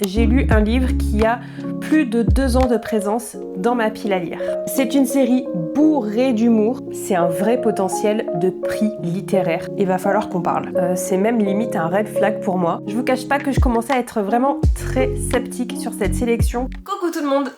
J'ai lu un livre qui a plus de 2 ans de présence dans ma pile à lire. C'est une série bourrée d'humour, c'est un vrai potentiel de prix littéraire. Il va falloir qu'on parle. C'est même limite un red flag pour moi. Je vous cache pas que je commençais à être vraiment très sceptique sur cette sélection. Coucou tout le monde!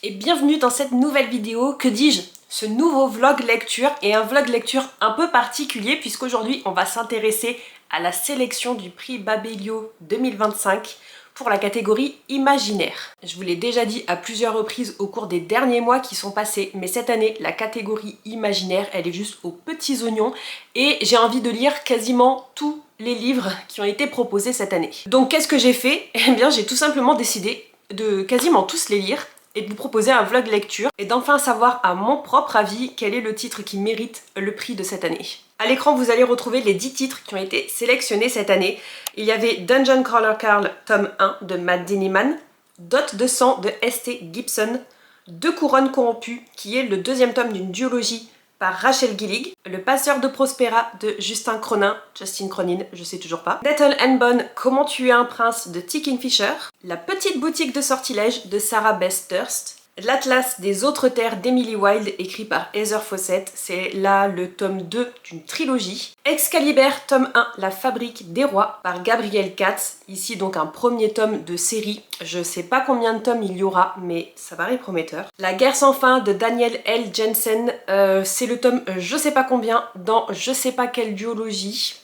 Et bienvenue dans cette nouvelle vidéo, que dis-je, ce nouveau vlog lecture, et un vlog lecture un peu particulier puisqu'aujourd'hui on va s'intéresser à la sélection du prix Babelio 2025 pour la catégorie imaginaire. Je vous l'ai déjà dit à plusieurs reprises au cours des derniers mois qui sont passés, mais cette année la catégorie imaginaire elle est juste aux petits oignons et j'ai envie de lire quasiment tous les livres qui ont été proposés cette année. Donc qu'est-ce que j'ai fait? Eh bien j'ai tout simplement décidé de quasiment tous les lire et de vous proposer un vlog lecture et d'enfin savoir à mon propre avis quel est le titre qui mérite le prix de cette année. À l'écran vous allez retrouver les 10 titres qui ont été sélectionnés cette année. Il y avait Dungeon Crawler Carl tome 1 de Matt Diniman, Dot de sang de S.T. Gibson, Deux couronnes corrompues qui est le deuxième tome d'une duologie par Rachel Gillig, Le passeur de Prospera de Justin Cronin, je sais toujours pas, Dettel and Bone, Comment tuer un prince de T. Kingfisher, La petite boutique de sortilèges de Sarah Beth Durst, L'Atlas des autres terres d'Emily Wilde, écrit par Heather Fawcett, c'est là le tome 2 d'une trilogie. Excalibur, tome 1, La fabrique des rois, par Gabriel Katz, ici donc un premier tome de série. Je sais pas combien de tomes il y aura, mais ça paraît prometteur. La guerre sans fin de Daniel L. Jensen, c'est le tome je sais pas combien, dans je sais pas quelle duologie.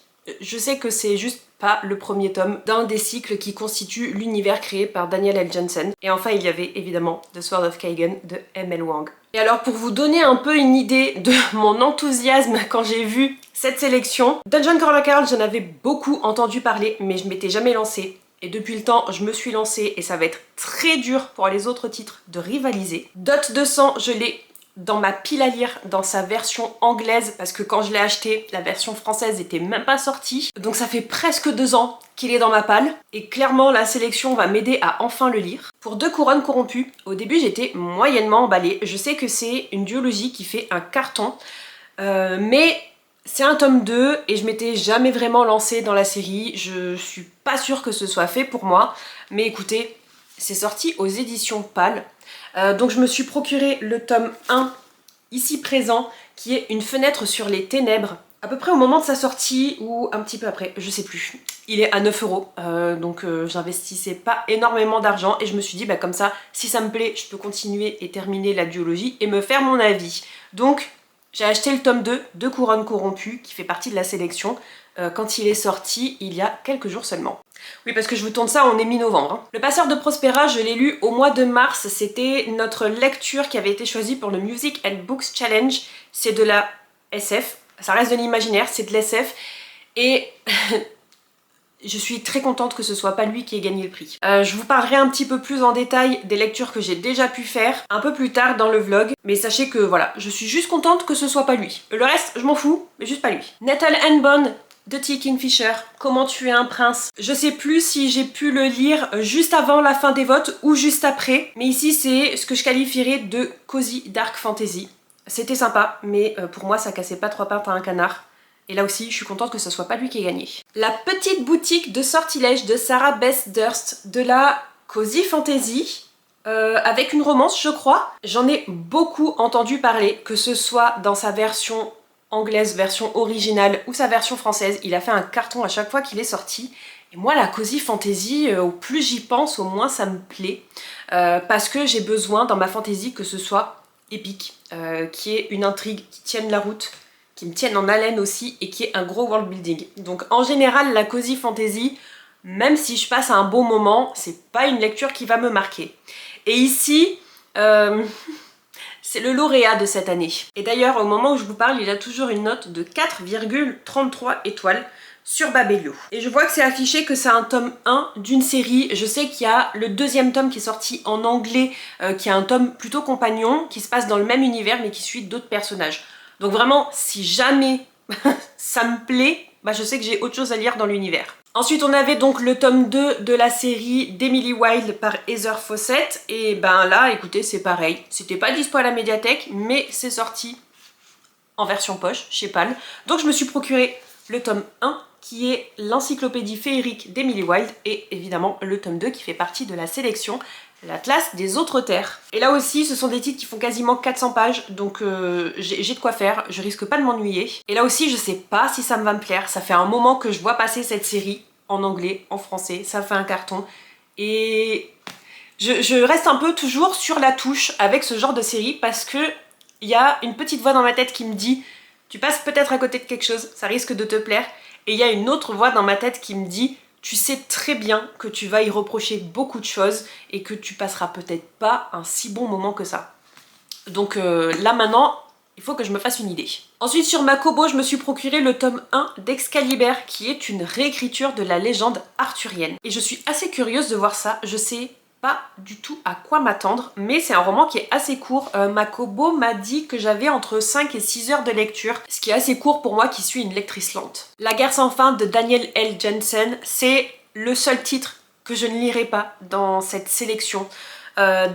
Je sais que c'est juste pas le premier tome d'un des cycles qui constitue l'univers créé par Daniel L. Jensen. Et enfin il y avait évidemment The Sword of Kagan de M.L. Wang. Et alors pour vous donner un peu une idée de mon enthousiasme quand j'ai vu cette sélection, Dungeon Crawler Carl j'en avais beaucoup entendu parler mais je m'étais jamais lancée. Et depuis le temps, je me suis lancée et ça va être très dur pour les autres titres de rivaliser. Dot de sang, je l'ai dans ma pile à lire dans sa version anglaise parce que quand je l'ai acheté, la version française n'était même pas sortie. Donc ça fait presque 2 ans qu'il est dans ma palle et clairement la sélection va m'aider à enfin le lire. Pour Deux couronnes corrompues, au début j'étais moyennement emballée. Je sais que c'est une duologie qui fait un carton, mais c'est un tome 2 et je m'étais jamais vraiment lancée dans la série. Je suis pas sûre que ce soit fait pour moi, mais écoutez, c'est sorti aux éditions PAL. Donc je me suis procuré le tome 1 ici présent qui est Une fenêtre sur les ténèbres, à peu près au moment de sa sortie ou un petit peu après, je sais plus. Il est à 9 €, donc j'investissais pas énormément d'argent et je me suis dit bah comme ça, si ça me plaît, je peux continuer et terminer la duologie et me faire mon avis. Donc j'ai acheté le tome 2, Deux couronnes corrompues, qui fait partie de la sélection, quand il est sorti il y a quelques jours seulement. Oui, parce que je vous tourne ça, on est mi-novembre. Hein. Le passeur de Prospera, je l'ai lu au mois de mars, c'était notre lecture qui avait été choisie pour le Music and Books Challenge. C'est de la SF, ça reste de l'imaginaire, c'est de l'SF, et je suis très contente que ce soit pas lui qui ait gagné le prix. Je vous parlerai un petit peu plus en détail des lectures que j'ai déjà pu faire un peu plus tard dans le vlog, mais sachez que voilà, je suis juste contente que ce soit pas lui. Le reste, je m'en fous, mais juste pas lui. Nettle and Bone de T. Kingfisher, Comment tuer un prince. Je sais plus si j'ai pu le lire juste avant la fin des votes ou juste après, mais ici c'est ce que je qualifierais de cozy dark fantasy. C'était sympa, mais pour moi ça cassait pas 3 pattes à un canard. Et là aussi, je suis contente que ce soit pas lui qui ait gagné. La petite boutique de sortilèges de Sarah Beth Durst, de la cozy fantasy, avec une romance je crois. J'en ai beaucoup entendu parler, que ce soit dans sa version anglaise, version originale ou sa version française. Il a fait un carton à chaque fois qu'il est sorti. Et moi la cozy fantasy, au plus j'y pense, au moins ça me plaît. Parce que j'ai besoin dans ma fantasy que ce soit épique, qui ait une intrigue qui tienne la route, qui me tienne en haleine aussi et qui ait un gros world building. Donc en général la cozy fantasy, même si je passe un bon moment, c'est pas une lecture qui va me marquer. Et ici, c'est le lauréat de cette année. Et d'ailleurs, au moment où je vous parle, il a toujours une note de 4,33 étoiles sur Babelio. Et je vois que c'est affiché que c'est un tome 1 d'une série. Je sais qu'il y a le deuxième tome qui est sorti en anglais, qui est un tome plutôt compagnon, qui se passe dans le même univers mais qui suit d'autres personnages. Donc vraiment, si jamais ça me plaît, bah je sais que j'ai autre chose à lire dans l'univers. Ensuite, on avait donc le tome 2 de la série d'Emily Wilde par Heather Fawcett. Et ben là, écoutez, c'est pareil. C'était pas dispo à la médiathèque, mais c'est sorti en version poche chez PAL. Donc je me suis procuré le tome 1 qui est l'encyclopédie féerique d'Emily Wilde et évidemment le tome 2 qui fait partie de la sélection L'Atlas des autres terres. Et là aussi, ce sont des titres qui font quasiment 400 pages, donc j'ai de quoi faire, je risque pas de m'ennuyer. Et là aussi, je sais pas si ça va me plaire, ça fait un moment que je vois passer cette série, en anglais, en français, ça fait un carton. Et je reste un peu toujours sur la touche avec ce genre de série parce que il y a une petite voix dans ma tête qui me dit « Tu passes peut-être à côté de quelque chose, ça risque de te plaire ». Et il y a une autre voix dans ma tête qui me dit tu sais très bien que tu vas y reprocher beaucoup de choses et que tu passeras peut-être pas un si bon moment que ça. Donc là maintenant, il faut que je me fasse une idée. Ensuite sur ma Kobo, je me suis procuré le tome 1 d'Excalibur qui est une réécriture de la légende arthurienne. Et je suis assez curieuse de voir ça, je sais pas du tout à quoi m'attendre, mais c'est un roman qui est assez court. Ma Kobo m'a dit que j'avais entre 5 et 6 heures de lecture, ce qui est assez court pour moi qui suis une lectrice lente. La guerre sans fin de Daniel L. Jensen, c'est le seul titre que je ne lirai pas dans cette sélection.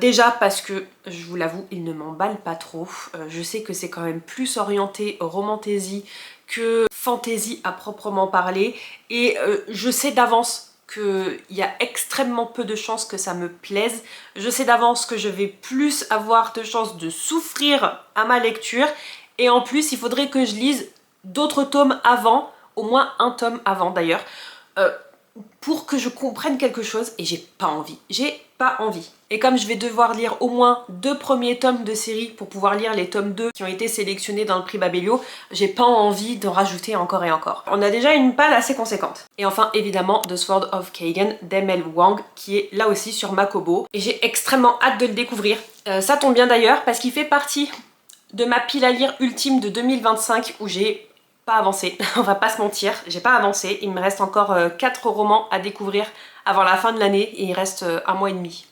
Déjà parce que, je vous l'avoue, il ne m'emballe pas trop. Je sais que c'est quand même plus orienté romantasy que fantasy à proprement parler, et je sais d'avance qu'il y a extrêmement peu de chances que ça me plaise. Je sais d'avance que je vais plus avoir de chances de souffrir à ma lecture, et en plus il faudrait que je lise d'autres tomes avant, au moins un tome avant d'ailleurs, pour que je comprenne quelque chose, et j'ai pas envie. J'ai pas envie. Et comme je vais devoir lire au moins 2 premiers tomes de série pour pouvoir lire les tomes 2 qui ont été sélectionnés dans le prix Babelio, j'ai pas envie d'en rajouter encore et encore. On a déjà une palle assez conséquente. Et enfin évidemment The Sword of Kagan d'M.L. Wang qui est là aussi sur ma Kobo. Et j'ai extrêmement hâte de le découvrir. Ça tombe bien d'ailleurs parce qu'il fait partie de ma pile à lire ultime de 2025 où j'ai pas avancé, on va pas se mentir, j'ai pas avancé. Il me reste encore 4 romans à découvrir avant la fin de l'année et il reste 1 mois et demi.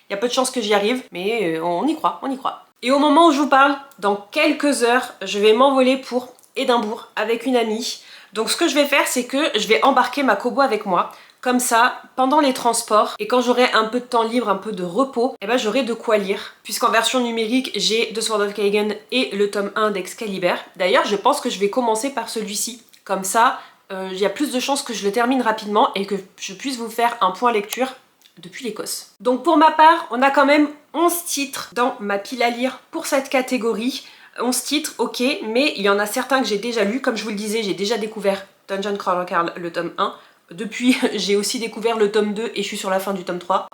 Il y a peu de chances que j'y arrive, mais on y croit, on y croit. Et au moment où je vous parle, dans quelques heures, je vais m'envoler pour Édimbourg avec une amie. Donc ce que je vais faire, c'est que je vais embarquer ma Kobo avec moi. Comme ça, pendant les transports, et quand j'aurai un peu de temps libre, un peu de repos, eh ben j'aurai de quoi lire. Puisqu'en version numérique, j'ai The Sword of Kagan et le tome 1 d'Excalibur. D'ailleurs, je pense que je vais commencer par celui-ci. Comme ça, il y a plus de chances que je le termine rapidement et que je puisse vous faire un point lecture depuis l'Écosse. Donc pour ma part, on a quand même 11 titres dans ma pile à lire pour cette catégorie. 11 titres, ok, mais il y en a certains que j'ai déjà lus. Comme je vous le disais, j'ai déjà découvert Dungeon Chronicle, le tome 1. Depuis, j'ai aussi découvert le tome 2 et je suis sur la fin du tome 3.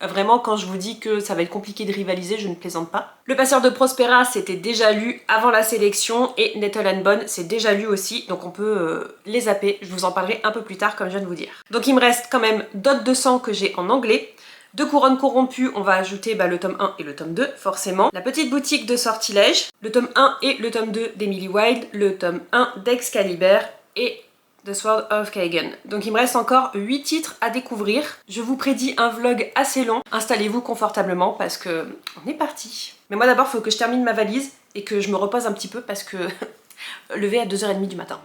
Vraiment, quand je vous dis que ça va être compliqué de rivaliser, je ne plaisante pas. Le Passeur de Prospera, c'était déjà lu avant la sélection, et Nettle and Bone, c'est déjà lu aussi, donc on peut les zapper. Je vous en parlerai un peu plus tard, comme je viens de vous dire. Donc il me reste quand même Dot de sang que j'ai en anglais. De Couronnes corrompues, on va ajouter le tome 1 et le tome 2, forcément. La petite boutique de sortilèges, le tome 1 et le tome 2 d'Emily Wilde, le tome 1 d'Excalibur et The Sword of Kagan. Donc il me reste encore 8 titres à découvrir. Je vous prédis un vlog assez long. Installez-vous confortablement parce que on est parti. Mais moi d'abord, il faut que je termine ma valise et que je me repose un petit peu parce que levé à 2h30 du matin.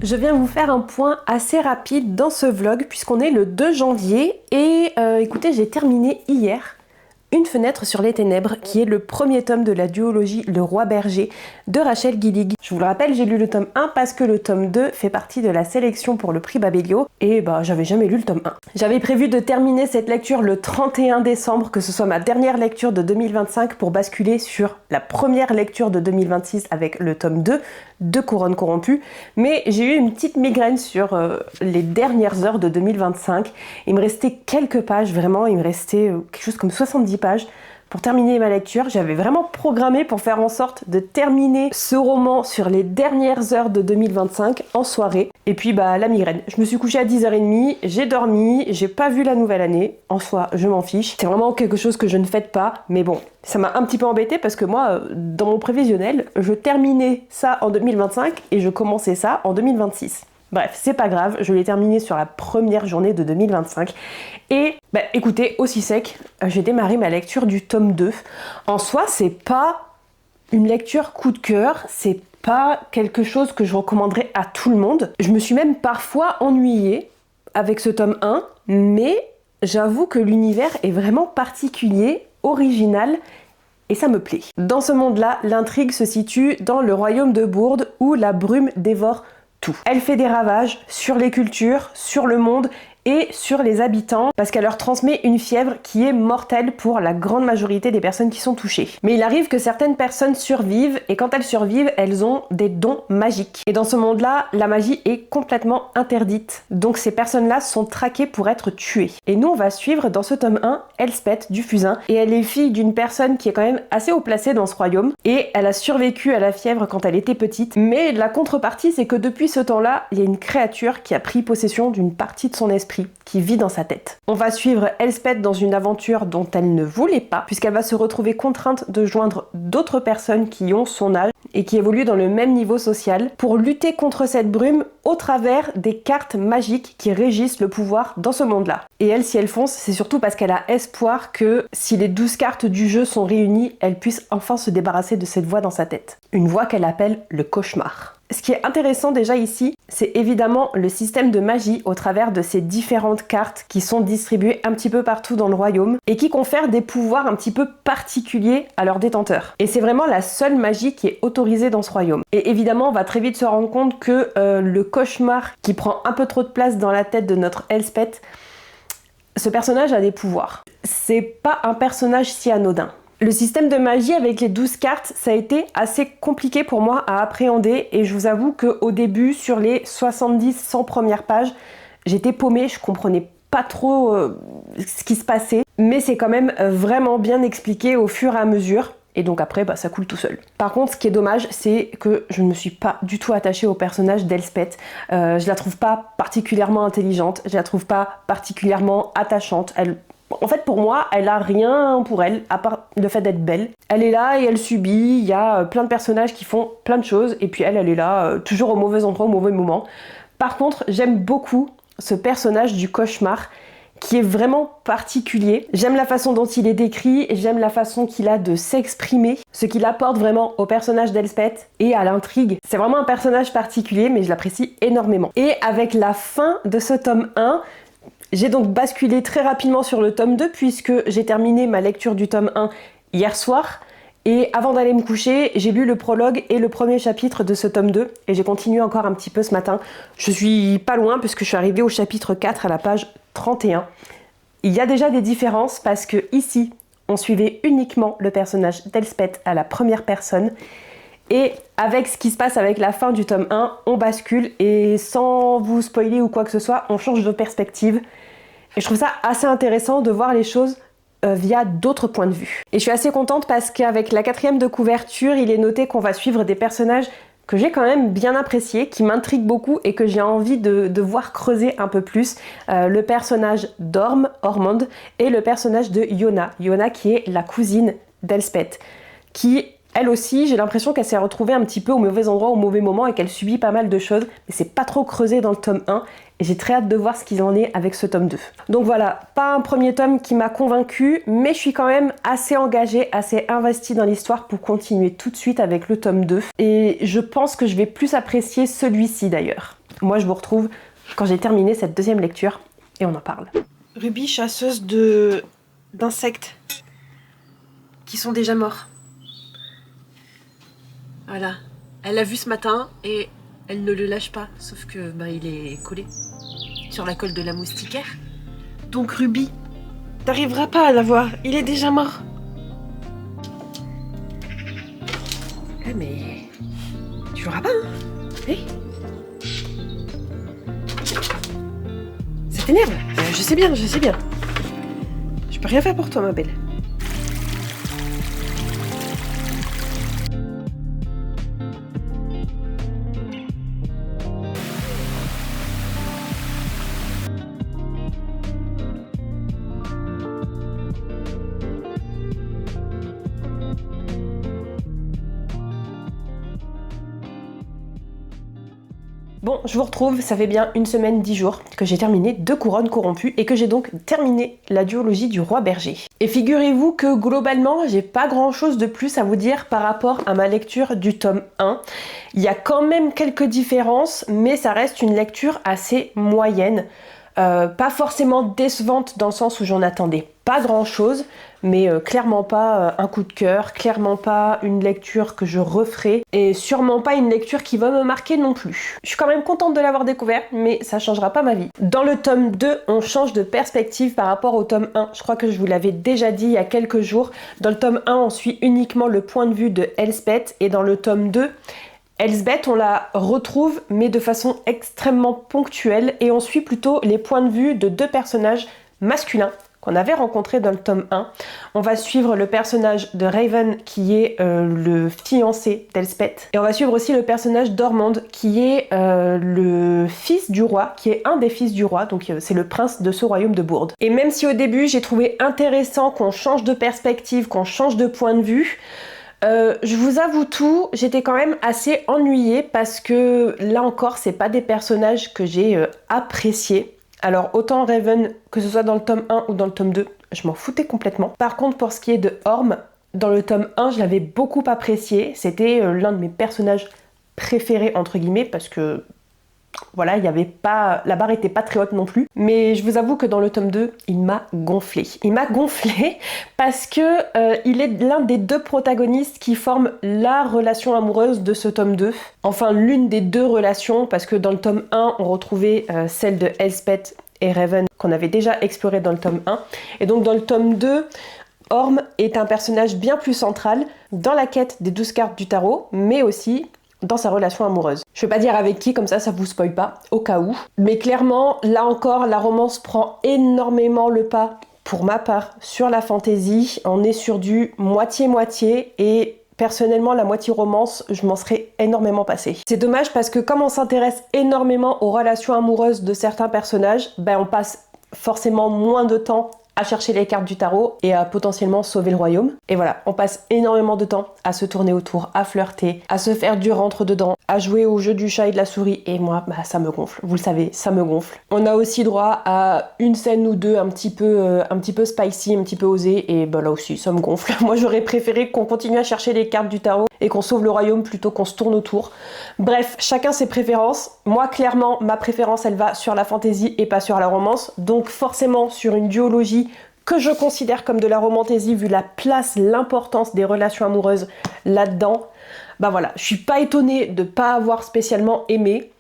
Je viens vous faire un point assez rapide dans ce vlog puisqu'on est le 2 janvier et écoutez, j'ai terminé hier Une fenêtre sur les ténèbres, qui est le premier tome de la duologie Le Roi Berger de Rachel Guilig. Je vous le rappelle, j'ai lu le tome 1 parce que le tome 2 fait partie de la sélection pour le prix Babelio et j'avais jamais lu le tome 1. J'avais prévu de terminer cette lecture le 31 décembre, que ce soit ma dernière lecture de 2025 pour basculer sur la première lecture de 2026 avec le tome 2 de Couronne corrompue, mais j'ai eu une petite migraine sur les dernières heures de 2025. Il me restait quelques pages, vraiment, il me restait quelque chose comme 70 pages pour terminer ma lecture. J'avais vraiment programmé pour faire en sorte de terminer ce roman sur les dernières heures de 2025 en soirée. Et puis la migraine. Je me suis couchée à 10h30, j'ai dormi, j'ai pas vu la nouvelle année. En soi, je m'en fiche. C'est vraiment quelque chose que je ne fête pas, mais bon, ça m'a un petit peu embêtée parce que moi, dans mon prévisionnel, je terminais ça en 2025 et je commençais ça en 2026. Bref, c'est pas grave, je l'ai terminé sur la première journée de 2025. Et écoutez, aussi sec, j'ai démarré ma lecture du tome 2. En soi, c'est pas une lecture coup de cœur, c'est pas quelque chose que je recommanderais à tout le monde. Je me suis même parfois ennuyée avec ce tome 1, mais j'avoue que l'univers est vraiment particulier, original, et ça me plaît. Dans ce monde-là, l'intrigue se situe dans le royaume de Bourde où la brume dévore tout. Elle fait des ravages sur les cultures, sur le monde et sur les habitants parce qu'elle leur transmet une fièvre qui est mortelle pour la grande majorité des personnes qui sont touchées. Mais il arrive que certaines personnes survivent et quand elles survivent, elles ont des dons magiques. Et dans ce monde-là, la magie est complètement interdite. Donc ces personnes-là sont traquées pour être tuées. Et nous, on va suivre dans ce tome 1 Elspeth du Fusain et elle est fille d'une personne qui est quand même assez haut placée dans ce royaume et elle a survécu à la fièvre quand elle était petite. Mais la contrepartie, c'est que depuis ce temps-là, il y a une créature qui a pris possession d'une partie de son esprit qui vit dans sa tête. On va suivre Elspeth dans une aventure dont elle ne voulait pas, puisqu'elle va se retrouver contrainte de joindre d'autres personnes qui ont son âge et qui évoluent dans le même niveau social pour lutter contre cette brume au travers des cartes magiques qui régissent le pouvoir dans ce monde-là. Et elle, si elle fonce, c'est surtout parce qu'elle a espoir que si les 12 cartes du jeu sont réunies, elle puisse enfin se débarrasser de cette voix dans sa tête. Une voix qu'elle appelle le cauchemar. Ce qui est intéressant déjà ici, c'est évidemment le système de magie au travers de ces différentes cartes qui sont distribuées un petit peu partout dans le royaume et qui confèrent des pouvoirs un petit peu particuliers à leurs détenteurs. Et c'est vraiment la seule magie qui est autorisée dans ce royaume. Et évidemment, on va très vite se rendre compte que le cauchemar qui prend un peu trop de place dans la tête de notre Elspeth, ce personnage a des pouvoirs. C'est pas un personnage si anodin. Le système de magie avec les 12 cartes, ça a été assez compliqué pour moi à appréhender et je vous avoue qu'au début, sur les 70-100 premières pages, j'étais paumée, je comprenais pas trop ce qui se passait, mais c'est quand même vraiment bien expliqué au fur et à mesure. Et donc après, ça coule tout seul. Par contre, ce qui est dommage, c'est que je ne me suis pas du tout attachée au personnage d'Elspeth. Je la trouve pas particulièrement intelligente, je la trouve pas particulièrement attachante. En fait, pour moi, elle a rien pour elle, à part le fait d'être belle. Elle est là et elle subit, il y a plein de personnages qui font plein de choses, et puis elle est là, toujours au mauvais endroit, au mauvais moment. Par contre, j'aime beaucoup ce personnage du cauchemar, qui est vraiment particulier. J'aime la façon dont il est décrit, j'aime la façon qu'il a de s'exprimer, ce qu'il apporte vraiment au personnage d'Elspeth et à l'intrigue. C'est vraiment un personnage particulier, mais je l'apprécie énormément. Et avec la fin de ce tome 1, j'ai donc basculé très rapidement sur le tome 2 puisque j'ai terminé ma lecture du tome 1 hier soir. Et avant d'aller me coucher, j'ai lu le prologue et le premier chapitre de ce tome 2 et j'ai continué encore un petit peu ce matin. Je suis pas loin puisque je suis arrivée au chapitre 4 à la page 31. Il y a déjà des différences parce que ici, on suivait uniquement le personnage d'Elspeth à la première personne. Et avec ce qui se passe avec la fin du tome 1, on bascule et sans vous spoiler ou quoi que ce soit, on change de perspective. Et je trouve ça assez intéressant de voir les choses via d'autres points de vue. Et je suis assez contente parce qu'avec la 4e de couverture, il est noté qu'on va suivre des personnages que j'ai quand même bien appréciés, qui m'intriguent beaucoup et que j'ai envie de voir creuser un peu plus. Le personnage d'Ormond et le personnage de Yona qui est la cousine d'Elspeth, qui elle aussi, j'ai l'impression qu'elle s'est retrouvée un petit peu au mauvais endroit, au mauvais moment et qu'elle subit pas mal de choses, mais c'est pas trop creusé dans le tome 1 et j'ai très hâte de voir ce qu'il en est avec ce tome 2. Donc voilà, pas un premier tome qui m'a convaincue, mais je suis quand même assez engagée, assez investie dans l'histoire pour continuer tout de suite avec le tome 2 et je pense que je vais plus apprécier celui-ci d'ailleurs. Moi je vous retrouve quand j'ai terminé cette deuxième lecture et on en parle. Ruby, chasseuse d'insectes qui sont déjà morts. Voilà, elle l'a vu ce matin et elle ne le lâche pas, sauf que il est collé sur la colle de la moustiquaire. Donc Ruby, t'arriveras pas à l'avoir, il est déjà mort. Eh mais... tu l'auras pas, hein? Eh, ça t'énerve? Je sais bien, je sais bien. Je peux rien faire pour toi, ma belle. Bon, je vous retrouve, ça fait bien 1 semaine, 10 jours que j'ai terminé 2 couronnes corrompues et que j'ai donc terminé la duologie du roi berger. Et figurez-vous que globalement, j'ai pas grand chose de plus à vous dire par rapport à ma lecture du tome 1. Il y a quand même quelques différences, mais ça reste une lecture assez moyenne. Pas forcément décevante dans le sens où j'en attendais pas grand chose, mais clairement pas un coup de cœur, clairement pas une lecture que je referai, et sûrement pas une lecture qui va me marquer non plus. Je suis quand même contente de l'avoir découvert, mais ça changera pas ma vie. Dans le tome 2, on change de perspective par rapport au tome 1. Je crois que je vous l'avais déjà dit il y a quelques jours. Dans le tome 1, on suit uniquement le point de vue de Elspeth, et dans le tome 2, Elsbeth, on la retrouve, mais de façon extrêmement ponctuelle, et on suit plutôt les points de vue de 2 personnages masculins qu'on avait rencontrés dans le tome 1. On va suivre le personnage de Raven, qui est le fiancé d'Elspeth, et on va suivre aussi le personnage d'Ormond, qui est le fils du roi, qui est un des fils du roi, donc c'est le prince de ce royaume de Bourde. Et même si au début j'ai trouvé intéressant qu'on change de perspective, qu'on change de point de vue, je vous avoue tout, j'étais quand même assez ennuyée parce que là encore, c'est pas des personnages que j'ai appréciés. Alors autant Raven, que ce soit dans le tome 1 ou dans le tome 2, je m'en foutais complètement. Par contre, pour ce qui est de Orm, dans le tome 1, je l'avais beaucoup apprécié. C'était l'un de mes personnages préférés, entre guillemets, parce que voilà, il y avait pas, la barre était pas très haute non plus. Mais je vous avoue que dans le tome 2, il m'a gonflé. Il m'a gonflé parce que il est l'un des 2 protagonistes qui forment la relation amoureuse de ce tome 2. Enfin, l'une des 2 relations, parce que dans le tome 1, on retrouvait celle de Elspeth et Raven qu'on avait déjà explorée dans le tome 1. Et donc dans le tome 2, Orm est un personnage bien plus central dans la quête des 12 cartes du tarot, mais aussi dans sa relation amoureuse. Je vais pas dire avec qui, comme ça vous spoil pas, au cas où. Mais clairement, là encore, la romance prend énormément le pas, pour ma part, sur la fantasy. On est sur du moitié-moitié, et personnellement, la moitié romance, je m'en serais énormément passée. C'est dommage parce que comme on s'intéresse énormément aux relations amoureuses de certains personnages, on passe forcément moins de temps à chercher les cartes du tarot et à potentiellement sauver le royaume. Et voilà, on passe énormément de temps à se tourner autour, à flirter, à se faire du rentre-dedans, à jouer au jeu du chat et de la souris, et moi, ça me gonfle. Vous le savez, ça me gonfle. On a aussi droit à une scène ou 2 un petit peu spicy, un petit peu osée, et là aussi, ça me gonfle. Moi, j'aurais préféré qu'on continue à chercher les cartes du tarot et qu'on sauve le royaume plutôt qu'on se tourne autour. Bref, chacun ses préférences. Moi, clairement, ma préférence, elle va sur la fantasy et pas sur la romance. Donc forcément, sur une duologie que je considère comme de la romantasy, vu la place, l'importance des relations amoureuses là-dedans, voilà, je suis pas étonnée de pas avoir spécialement aimé.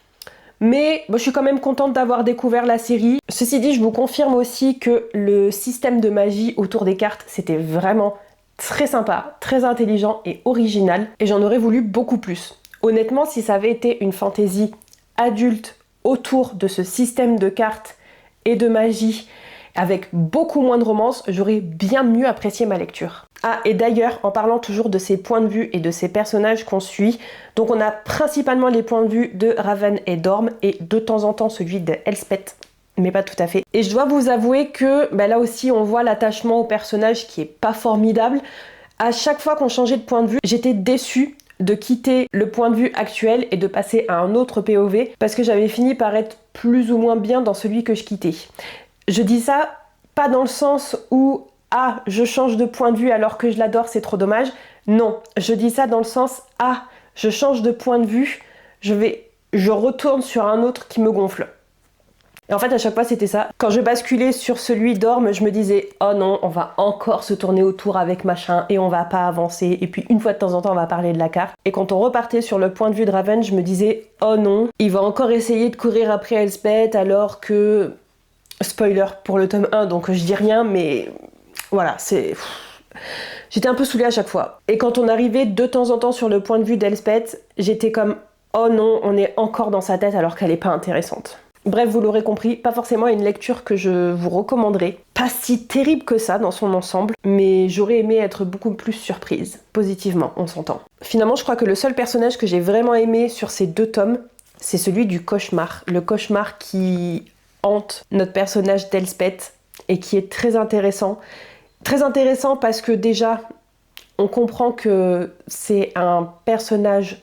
Mais je suis quand même contente d'avoir découvert la série. Ceci dit, je vous confirme aussi que le système de magie autour des cartes, c'était vraiment très sympa, très intelligent et original. Et j'en aurais voulu beaucoup plus. Honnêtement, si ça avait été une fantasy adulte autour de ce système de cartes et de magie, avec beaucoup moins de romance, j'aurais bien mieux apprécié ma lecture. Ah, et d'ailleurs, en parlant toujours de ces points de vue et de ces personnages qu'on suit, donc on a principalement les points de vue de Raven et d'Orm, et de temps en temps celui de Elspeth, mais pas tout à fait. Et je dois vous avouer que là aussi on voit l'attachement au personnage qui est pas formidable. À chaque fois qu'on changeait de point de vue, j'étais déçue de quitter le point de vue actuel et de passer à un autre POV, parce que j'avais fini par être plus ou moins bien dans celui que je quittais. Je dis ça pas dans le sens où je change de point de vue alors que je l'adore, c'est trop dommage. Non, je dis ça dans le sens je change de point de vue, je vais je retourne sur un autre qui me gonfle. Et en fait, à chaque fois, c'était ça. Quand je basculais sur celui d'Orme, je me disais « Oh non, on va encore se tourner autour avec machin et on va pas avancer. » Et puis, une fois de temps en temps, on va parler de la carte. Et quand on repartait sur le point de vue de Raven, je me disais « Oh non, il va encore essayer de courir après Elspeth alors que... » Spoiler pour le tome 1, donc je dis rien, mais voilà, c'est... J'étais un peu saoulée à chaque fois. Et quand on arrivait de temps en temps sur le point de vue d'Elspeth, j'étais comme « Oh non, on est encore dans sa tête alors qu'elle est pas intéressante. » Bref, vous l'aurez compris, pas forcément une lecture que je vous recommanderais. Pas si terrible que ça dans son ensemble, mais j'aurais aimé être beaucoup plus surprise. Positivement, on s'entend. Finalement, je crois que le seul personnage que j'ai vraiment aimé sur ces 2 tomes, c'est celui du cauchemar. Le cauchemar qui hante notre personnage d'Elspeth et qui est très intéressant. Très intéressant parce que déjà, on comprend que c'est un personnage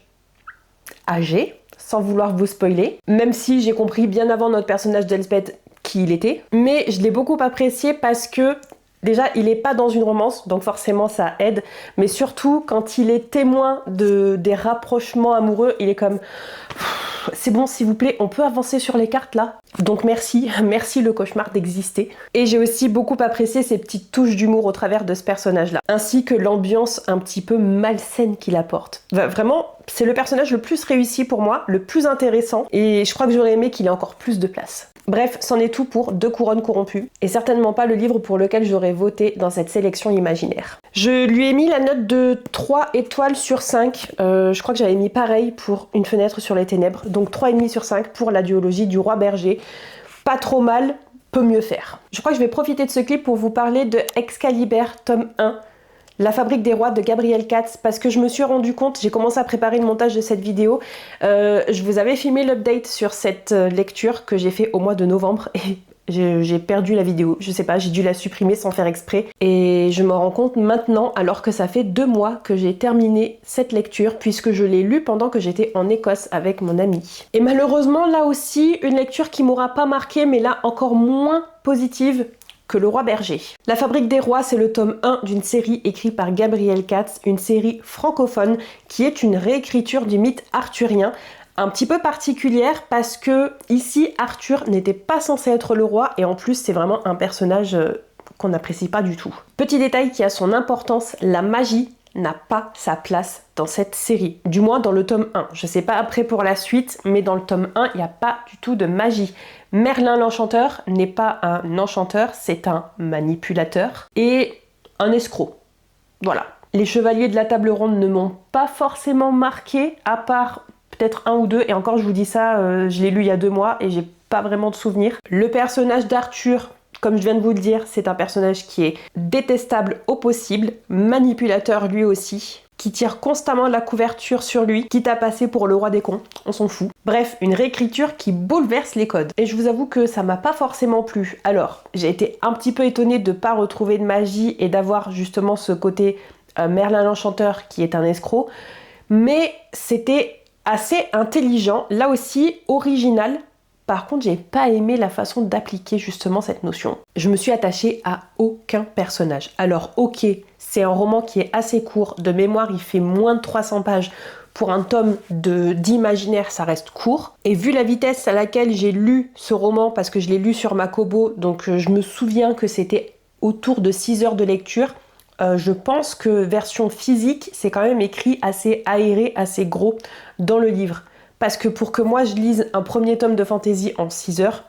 âgé, sans vouloir vous spoiler, même si j'ai compris bien avant notre personnage d'Elspeth qui il était. Mais je l'ai beaucoup apprécié parce que déjà il est pas dans une romance, donc forcément ça aide, mais surtout quand il est témoin des rapprochements amoureux, il est comme c'est bon s'il vous plaît, on peut avancer sur les cartes là. Donc merci le cauchemar d'exister. Et j'ai aussi beaucoup apprécié ces petites touches d'humour au travers de ce personnage-là, ainsi que l'ambiance un petit peu malsaine qu'il apporte. Vraiment, c'est le personnage le plus réussi pour moi, le plus intéressant, et je crois que j'aurais aimé qu'il ait encore plus de place. Bref, c'en est tout pour 2 couronnes corrompues, et certainement pas le livre pour lequel j'aurais voté dans cette sélection imaginaire. Je lui ai mis la note de 3 étoiles sur 5, je crois que j'avais mis pareil pour Une fenêtre sur les ténèbres, donc 3,5 sur 5 pour la duologie du Roi Berger. Pas trop mal, peut mieux faire. Je crois que je vais profiter de ce clip pour vous parler de Excalibur tome 1, La fabrique des rois de Gabriel Katz, parce que je me suis rendu compte, j'ai commencé à préparer le montage de cette vidéo, je vous avais filmé l'update sur cette lecture que j'ai fait au mois de novembre et j'ai perdu la vidéo, je sais pas, j'ai dû la supprimer sans faire exprès et je me rends compte maintenant alors que ça fait 2 mois que j'ai terminé cette lecture puisque je l'ai lue pendant que j'étais en Écosse avec mon ami. Et malheureusement là aussi une lecture qui m'aura pas marqué mais là encore moins positive que Le Roi Berger. La fabrique des rois, c'est le tome 1 d'une série écrite par Gabriel Katz, une série francophone qui est une réécriture du mythe arthurien, un petit peu particulière parce que ici Arthur n'était pas censé être le roi et en plus c'est vraiment un personnage qu'on n'apprécie pas du tout. Petit détail qui a son importance, la magie n'a pas sa place dans cette série, du moins dans le tome 1. Je sais pas après pour la suite, mais dans le tome 1, il n'y a pas du tout de magie. Merlin l'enchanteur n'est pas un enchanteur, c'est un manipulateur et un escroc. Voilà. Les chevaliers de la table ronde ne m'ont pas forcément marqué, à part peut-être 1 ou 2, et encore je vous dis ça, je l'ai lu il y a 2 mois et j'ai pas vraiment de souvenir. Le personnage d'Arthur, comme je viens de vous le dire, c'est un personnage qui est détestable au possible, manipulateur lui aussi, qui tire constamment la couverture sur lui, quitte à passer pour le roi des cons, on s'en fout. Bref, une réécriture qui bouleverse les codes. Et je vous avoue que ça m'a pas forcément plu. Alors, j'ai été un petit peu étonnée de pas retrouver de magie et d'avoir justement ce côté Merlin l'enchanteur qui est un escroc, mais c'était assez intelligent, là aussi original. Par contre, j'ai pas aimé la façon d'appliquer justement cette notion. Je me suis attachée à aucun personnage. Alors ok, c'est un roman qui est assez court, de mémoire il fait moins de 300 pages. Pour un tome d'imaginaire, ça reste court. Et vu la vitesse à laquelle j'ai lu ce roman, parce que je l'ai lu sur ma Kobo, donc je me souviens que c'était autour de 6 heures de lecture, je pense que version physique, c'est quand même écrit assez aéré, assez gros dans le livre. Parce que pour que moi je lise un premier tome de fantasy en 6 heures,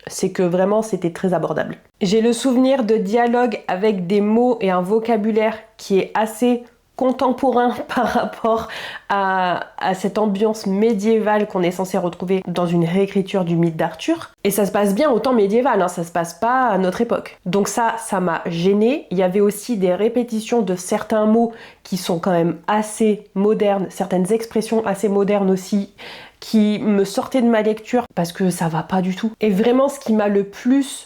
c'est que vraiment c'était très abordable. J'ai le souvenir de dialogues avec des mots et un vocabulaire qui est assez contemporain par rapport à cette ambiance médiévale qu'on est censé retrouver dans une réécriture du mythe d'Arthur. Et ça se passe bien au temps médiéval, hein, ça se passe pas à notre époque. Donc ça m'a gênée. Il y avait aussi des répétitions de certains mots qui sont quand même assez modernes, certaines expressions assez modernes aussi, qui me sortaient de ma lecture parce que ça va pas du tout. Et vraiment ce qui m'a le plus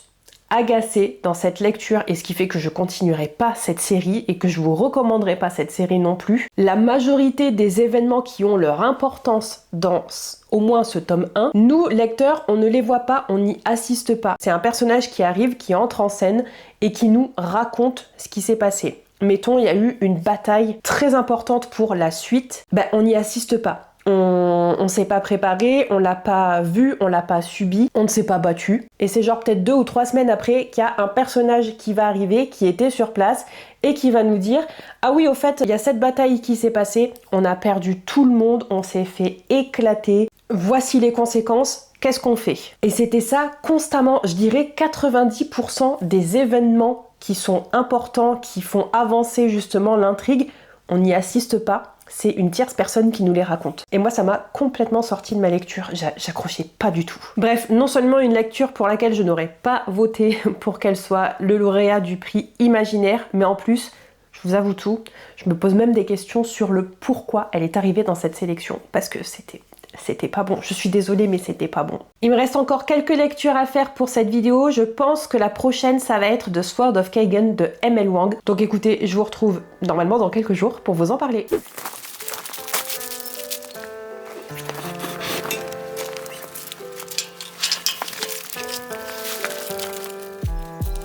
agacée dans cette lecture et ce qui fait que je continuerai pas cette série et que je vous recommanderai pas cette série non plus, la majorité des événements qui ont leur importance dans au moins ce tome 1, nous lecteurs on ne les voit pas, on n'y assiste pas. C'est un personnage qui arrive, qui entre en scène et qui nous raconte ce qui s'est passé. Mettons, il y a eu une bataille très importante pour la suite, on n'y assiste pas. On s'est pas préparé, on l'a pas vu, on l'a pas subi, on ne s'est pas battu. Et c'est genre peut-être 2 ou 3 semaines après qu'il y a un personnage qui va arriver, qui était sur place et qui va nous dire « Ah oui, au fait, il y a cette bataille qui s'est passée, on a perdu tout le monde, on s'est fait éclater, voici les conséquences, qu'est-ce qu'on fait ?» Et c'était ça constamment, je dirais 90% des événements qui sont importants, qui font avancer justement l'intrigue, on n'y assiste pas. C'est une tierce personne qui nous les raconte. Et moi, ça m'a complètement sorti de ma lecture. J'accrochais pas du tout. Bref, non seulement une lecture pour laquelle je n'aurais pas voté pour qu'elle soit le lauréat du prix imaginaire, mais en plus, je vous avoue tout, je me pose même des questions sur le pourquoi elle est arrivée dans cette sélection. Parce que c'était pas bon. Je suis désolée, mais c'était pas bon. Il me reste encore quelques lectures à faire pour cette vidéo. Je pense que la prochaine, ça va être The Sword of Kagan de M.L. Wang. Donc écoutez, je vous retrouve normalement dans quelques jours pour vous en parler.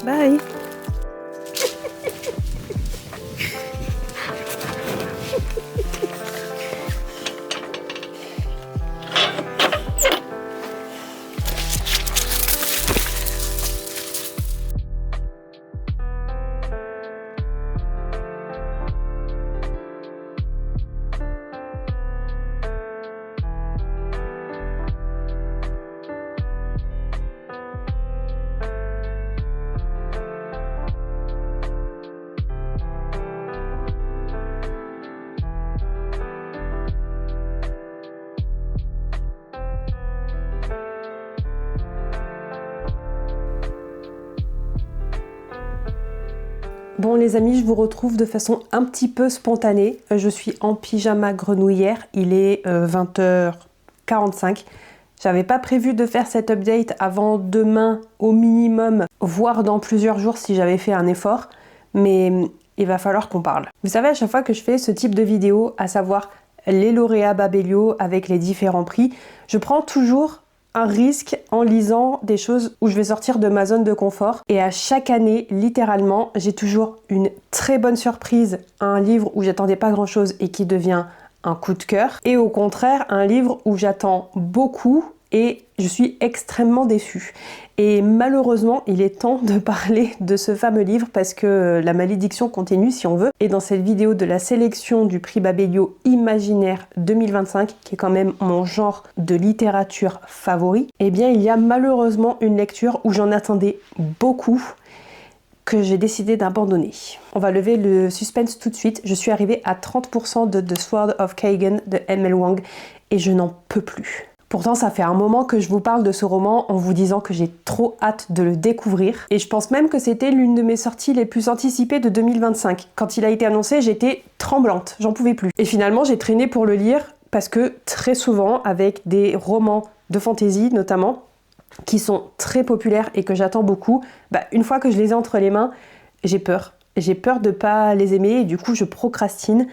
Bye. Bon les amis, je vous retrouve de façon un petit peu spontanée. Je suis en pyjama grenouillère, il est 20h45. J'avais pas prévu de faire cet update avant demain au minimum, voire dans plusieurs jours si j'avais fait un effort, mais il va falloir qu'on parle. Vous savez, à chaque fois que je fais ce type de vidéo, à savoir les lauréats Babelio avec les différents prix, je prends toujours un risque en lisant des choses où je vais sortir de ma zone de confort. Et à chaque année, littéralement, j'ai toujours une très bonne surprise, un livre où j'attendais pas grand chose et qui devient un coup de cœur. Et au contraire, un livre où j'attends beaucoup et je suis extrêmement déçue. Et malheureusement, il est temps de parler de ce fameux livre parce que la malédiction continue si on veut. Et dans cette vidéo de la sélection du prix Babelio Imaginaire 2025, qui est quand même mon genre de littérature favori, eh bien il y a malheureusement une lecture où j'en attendais beaucoup que j'ai décidé d'abandonner. On va lever le suspense tout de suite. Je suis arrivée à 30% de The Sword of Kagan de M.L. Wang et je n'en peux plus. Pourtant, ça fait un moment que je vous parle de ce roman en vous disant que j'ai trop hâte de le découvrir. Et je pense même que c'était l'une de mes sorties les plus anticipées de 2025. Quand il a été annoncé, j'étais tremblante, j'en pouvais plus. Et finalement, j'ai traîné pour le lire parce que très souvent, avec des romans de fantasy notamment, qui sont très populaires et que j'attends beaucoup, une fois que je les ai entre les mains, j'ai peur. J'ai peur de pas les aimer et du coup, je procrastine.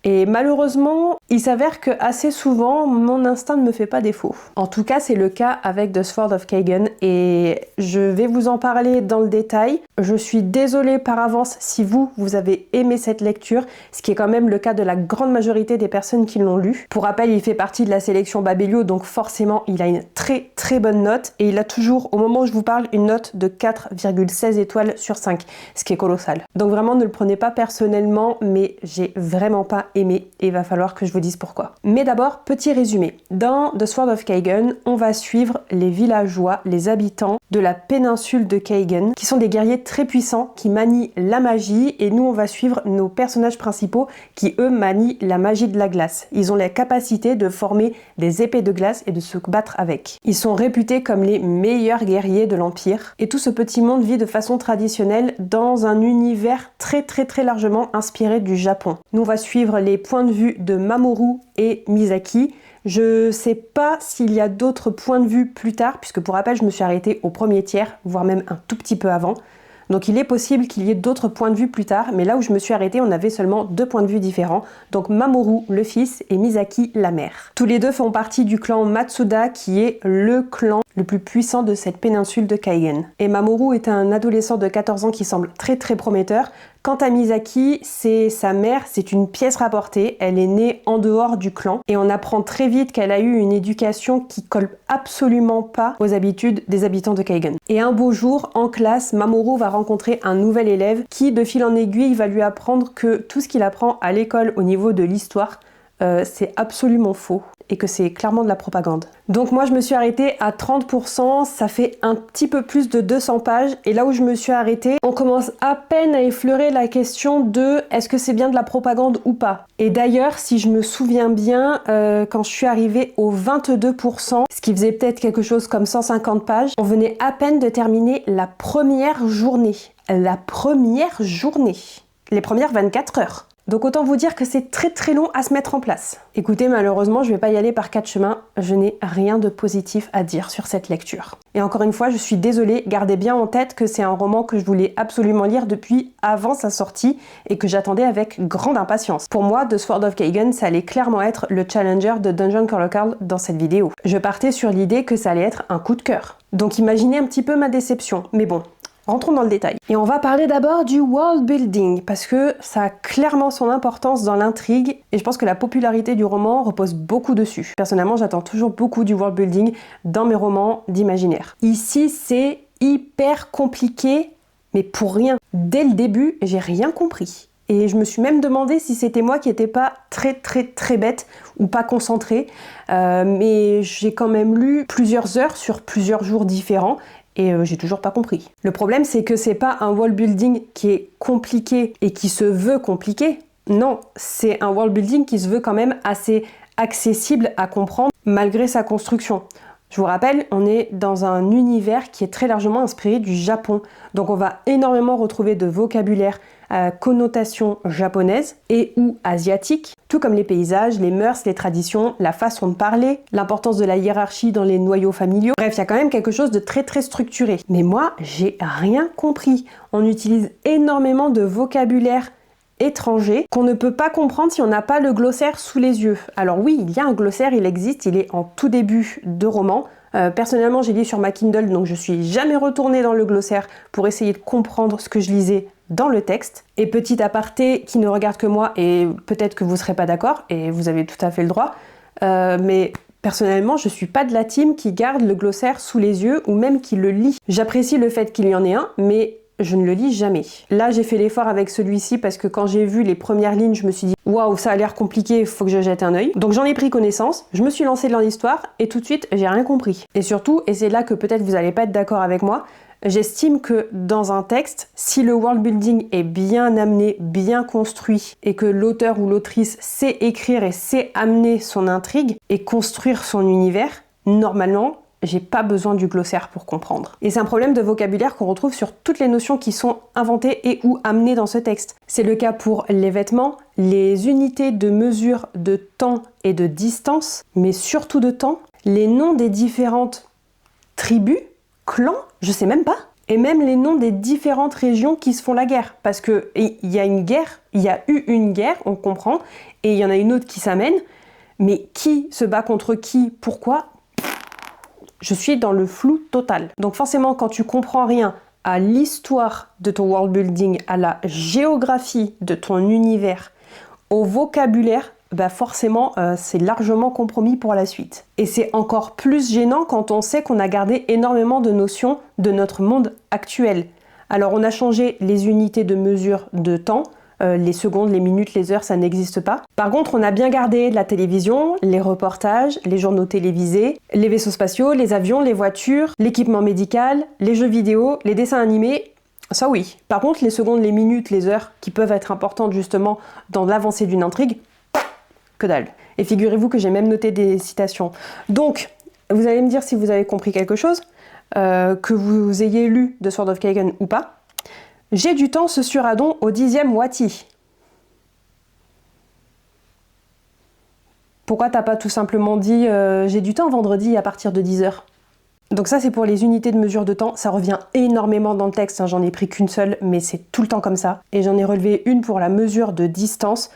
Et malheureusement, il s'avère que assez souvent, mon instinct ne me fait pas défaut. En tout cas, c'est le cas avec The Sword of Kagan et je vais vous en parler dans le détail. Je suis désolée par avance si vous avez aimé cette lecture, ce qui est quand même le cas de la grande majorité des personnes qui l'ont lu. Pour rappel, il fait partie de la sélection Babelio, donc forcément, il a une très très bonne note et il a toujours, au moment où je vous parle, une note de 4,16 étoiles sur 5, ce qui est colossal. Donc vraiment, ne le prenez pas personnellement, mais j'ai vraiment pas aimé et il va falloir que je vous dise pourquoi. Mais d'abord, petit résumé. Dans The Sword of Kagan, on va suivre les villageois, les habitants de la péninsule de Kagan, qui sont des guerriers très puissants qui manient la magie et nous on va suivre nos personnages principaux qui eux manient la magie de la glace. Ils ont la capacité de former des épées de glace et de se battre avec. Ils sont réputés comme les meilleurs guerriers de l'Empire et tout ce petit monde vit de façon traditionnelle dans un univers très largement inspiré du Japon. Nous on va suivre les points de vue de Mamoru et Misaki. Je sais pas s'il y a d'autres points de vue plus tard, puisque pour rappel, je me suis arrêtée au premier tiers, voire même un tout petit peu avant. Donc il est possible qu'il y ait d'autres points de vue plus tard, mais là où je me suis arrêtée, on avait seulement 2 points de vue différents. Donc Mamoru, le fils, et Misaki, la mère. Tous les deux font partie du clan Matsuda, qui est le clan le plus puissant de cette péninsule de Kaigen. Et Mamoru est un adolescent de 14 ans qui semble très très prometteur. Quant à Misaki, c'est sa mère, c'est une pièce rapportée, elle est née en dehors du clan et on apprend très vite qu'elle a eu une éducation qui colle absolument pas aux habitudes des habitants de Kaigen. Et un beau jour, en classe, Mamoru va rencontrer un nouvel élève qui, de fil en aiguille, va lui apprendre que tout ce qu'il apprend à l'école au niveau de l'histoire, c'est absolument faux et que c'est clairement de la propagande. Donc moi je me suis arrêtée à 30%, ça fait un petit peu plus de 200 pages et là où je me suis arrêtée, on commence à peine à effleurer la question de est-ce que c'est bien de la propagande ou pas. Et d'ailleurs si je me souviens bien, quand je suis arrivée au 22%, ce qui faisait peut-être quelque chose comme 150 pages, on venait à peine de terminer la première journée. La première journée. Les premières 24 heures. Donc autant vous dire que c'est très très long à se mettre en place. Écoutez, malheureusement, je vais pas y aller par quatre chemins, je n'ai rien de positif à dire sur cette lecture. Et encore une fois, je suis désolée, gardez bien en tête que c'est un roman que je voulais absolument lire depuis avant sa sortie et que j'attendais avec grande impatience. Pour moi, The Sword of Kaigen, ça allait clairement être le challenger de Dungeon Chronicle dans cette vidéo. Je partais sur l'idée que ça allait être un coup de cœur. Donc imaginez un petit peu ma déception, mais bon. Rentrons dans le détail. Et on va parler d'abord du world building, parce que ça a clairement son importance dans l'intrigue, et je pense que la popularité du roman repose beaucoup dessus. Personnellement, j'attends toujours beaucoup du world building dans mes romans d'imaginaire. Ici, c'est hyper compliqué, mais pour rien. Dès le début, j'ai rien compris. Et je me suis même demandé si c'était moi qui n'étais pas très bête ou pas concentrée, mais j'ai quand même lu plusieurs heures sur plusieurs jours différents, et j'ai toujours pas compris. Le problème, c'est que c'est pas un world building qui est compliqué et qui se veut compliqué. Non, c'est un world building qui se veut quand même assez accessible à comprendre malgré sa construction. Je vous rappelle, on est dans un univers qui est très largement inspiré du Japon. Donc on va énormément retrouver de vocabulaire à connotation japonaise et ou asiatique, tout comme les paysages, les mœurs, les traditions, la façon de parler, l'importance de la hiérarchie dans les noyaux familiaux. Bref, il y a quand même quelque chose de très structuré. Mais moi, j'ai rien compris. On utilise énormément de vocabulaire étranger qu'on ne peut pas comprendre si on n'a pas le glossaire sous les yeux. Alors oui, il y a un glossaire, il existe, il est en tout début de roman. Personnellement, j'ai lu sur ma Kindle, donc je suis jamais retournée dans le glossaire pour essayer de comprendre ce que je lisais dans le texte. Et petit aparté qui ne regarde que moi, et peut-être que vous serez pas d'accord, et vous avez tout à fait le droit, mais personnellement, je suis pas de la team qui garde le glossaire sous les yeux ou même qui le lit. J'apprécie le fait qu'il y en ait un, mais je ne le lis jamais. Là, j'ai fait l'effort avec celui-ci parce que quand j'ai vu les premières lignes, je me suis dit « Waouh, ça a l'air compliqué, il faut que je jette un œil ». Donc j'en ai pris connaissance, je me suis lancée dans l'histoire et tout de suite, j'ai rien compris. Et surtout, et c'est là que peut-être vous n'allez pas être d'accord avec moi, j'estime que dans un texte, si le world building est bien amené, bien construit et que l'auteur ou l'autrice sait écrire et sait amener son intrigue et construire son univers, normalement, j'ai pas besoin du glossaire pour comprendre. Et c'est un problème de vocabulaire qu'on retrouve sur toutes les notions qui sont inventées et ou amenées dans ce texte. C'est le cas pour les vêtements, les unités de mesure de temps et de distance, mais surtout de temps, les noms des différentes tribus, clans, je sais même pas, et même les noms des différentes régions qui se font la guerre. Parce que il y a une guerre, il y a eu une guerre, on comprend, et il y en a une autre qui s'amène, mais qui se bat contre qui, pourquoi ? Je suis dans le flou total. Donc forcément, quand tu comprends rien à l'histoire de ton world building, à la géographie de ton univers, au vocabulaire, bah forcément, c'est largement compromis pour la suite. Et c'est encore plus gênant quand on sait qu'on a gardé énormément de notions de notre monde actuel. Alors on a changé les unités de mesure de temps, les secondes, les minutes, les heures, ça n'existe pas. Par contre, on a bien gardé la télévision, les reportages, les journaux télévisés, les vaisseaux spatiaux, les avions, les voitures, l'équipement médical, les jeux vidéo, les dessins animés. Ça oui. Par contre, les secondes, les minutes, les heures, qui peuvent être importantes justement dans l'avancée d'une intrigue, que dalle. Et figurez-vous que j'ai même noté des citations. Donc, vous allez me dire si vous avez compris quelque chose, que vous ayez lu The Sword of Kaigen ou pas. J'ai du temps ce suradon au 10e wati. Pourquoi t'as pas tout simplement dit j'ai du temps vendredi à partir de 10h ? Donc ça c'est pour les unités de mesure de temps, ça revient énormément dans le texte, hein. J'en ai pris qu'une seule mais c'est tout le temps comme ça. Et j'en ai relevé une pour la mesure de distance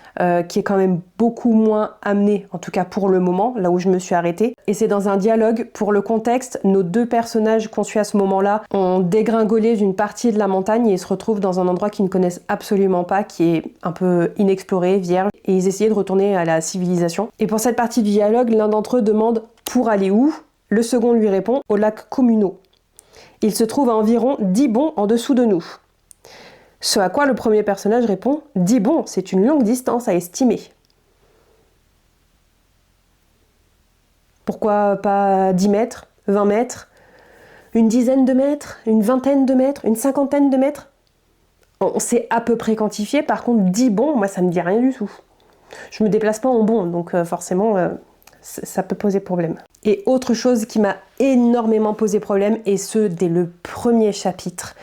qui est quand même beaucoup moins amenée, en tout cas pour le moment, là où je me suis arrêtée. Et c'est dans un dialogue, pour le contexte, nos deux personnages qu'on suit à ce moment-là ont dégringolé d'une partie de la montagne et ils se retrouvent dans un endroit qu'ils ne connaissent absolument pas, qui est un peu inexploré, vierge, et ils essayaient de retourner à la civilisation. Et pour cette partie du dialogue, l'un d'entre eux demande « Pour aller où ?» Le second lui répond « Au lac Communaux. Il se trouve à environ 10 bonds en dessous de nous. » Ce à quoi le premier personnage répond « 10 bonds, c'est une longue distance à estimer. » Pourquoi pas 10 mètres, 20 mètres, une dizaine de mètres, une vingtaine de mètres, une cinquantaine de mètres? On sait à peu près quantifier, par contre 10 bonds, moi ça me dit rien du tout. Je me déplace pas en bonds, donc forcément ça peut poser problème. Et autre chose qui m'a énormément posé problème, et ce dès le premier chapitre,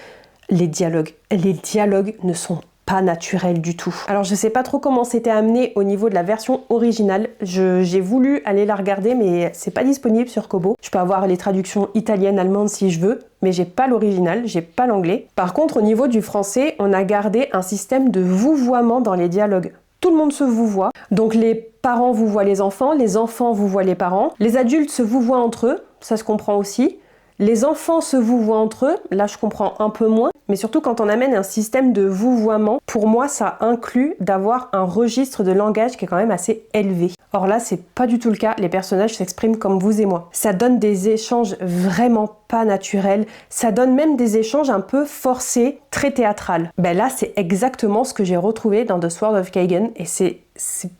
les dialogues. Les dialogues ne sont pas naturels du tout. Alors je sais pas trop comment c'était amené au niveau de la version originale. J'ai voulu aller la regarder mais c'est pas disponible sur Kobo. Je peux avoir les traductions italiennes, allemandes si je veux, mais j'ai pas l'original, j'ai pas l'anglais. Par contre au niveau du français, on a gardé un système de vouvoiement dans les dialogues. Tout le monde se vouvoie. Donc les parents vouvoient les enfants vouvoient les parents. Les adultes se vouvoient entre eux, ça se comprend aussi. Les enfants se vouvoient entre eux, là je comprends un peu moins. Mais surtout quand on amène un système de vouvoiement, pour moi ça inclut d'avoir un registre de langage qui est quand même assez élevé. Or là c'est pas du tout le cas, les personnages s'expriment comme vous et moi. Ça donne des échanges vraiment pas naturels, ça donne même des échanges un peu forcés, très théâtrales. Ben là c'est exactement ce que j'ai retrouvé dans The Sword of Kagan et c'est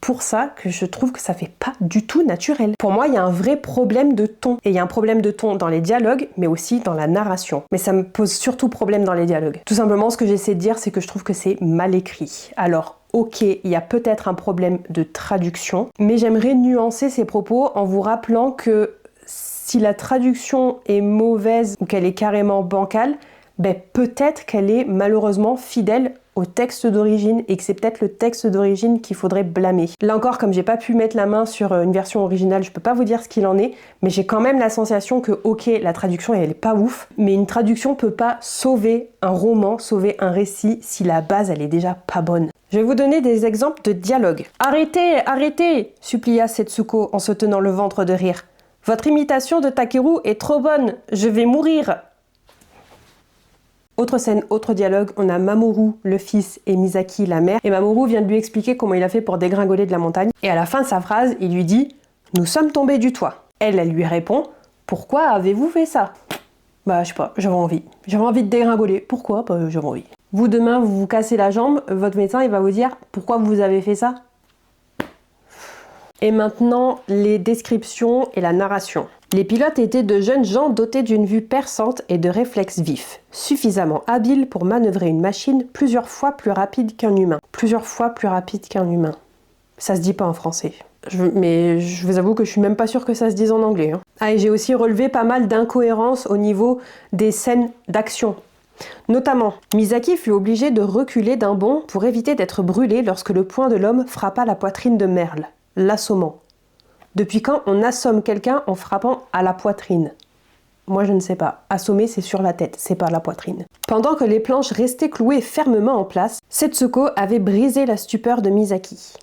pour ça que je trouve que ça fait pas du tout naturel. Pour moi, il y a un vrai problème de ton. Et il y a un problème de ton dans les dialogues, mais aussi dans la narration. Mais ça me pose surtout problème dans les dialogues. Tout simplement, ce que j'essaie de dire, c'est que je trouve que c'est mal écrit. Alors, ok, il y a peut-être un problème de traduction, mais j'aimerais nuancer ces propos en vous rappelant que si la traduction est mauvaise ou qu'elle est carrément bancale, ben peut-être qu'elle est malheureusement fidèle au texte d'origine et que c'est peut-être le texte d'origine qu'il faudrait blâmer. Là encore, comme j'ai pas pu mettre la main sur une version originale, je peux pas vous dire ce qu'il en est, mais j'ai quand même la sensation que ok, la traduction elle est pas ouf, mais une traduction peut pas sauver un roman, sauver un récit si la base elle est déjà pas bonne. Je vais vous donner des exemples de dialogue. Arrêtez, arrêtez, supplia Setsuko en se tenant le ventre de rire. Votre imitation de Takeru est trop bonne, je vais mourir. Autre scène, autre dialogue, on a Mamoru, le fils, et Misaki, la mère. Et Mamoru vient de lui expliquer comment il a fait pour dégringoler de la montagne. Et à la fin de sa phrase, il lui dit « Nous sommes tombés du toit ». Elle lui répond « Pourquoi avez-vous fait ça ?» Bah je sais pas, j'avais envie. J'avais envie de dégringoler. Pourquoi? Bah j'avais envie. Vous demain, vous vous cassez la jambe, votre médecin il va vous dire « Pourquoi vous avez fait ça ?» Et maintenant, les descriptions et la narration. Les pilotes étaient de jeunes gens dotés d'une vue perçante et de réflexes vifs, suffisamment habiles pour manœuvrer une machine plusieurs fois plus rapide qu'un humain. Plusieurs fois plus rapide qu'un humain. Ça se dit pas en français. Mais je vous avoue que je suis même pas sûre que ça se dise en anglais. Hein. Ah, et j'ai aussi relevé pas mal d'incohérences au niveau des scènes d'action. Notamment, Misaki fut obligé de reculer d'un bond pour éviter d'être brûlé lorsque le poing de l'homme frappa la poitrine de Merle, l'assommant. Depuis quand on assomme quelqu'un en frappant à la poitrine? Moi je ne sais pas. Assommer c'est sur la tête, c'est pas la poitrine. Pendant que les planches restaient clouées fermement en place, Setsuko avait brisé la stupeur de Misaki.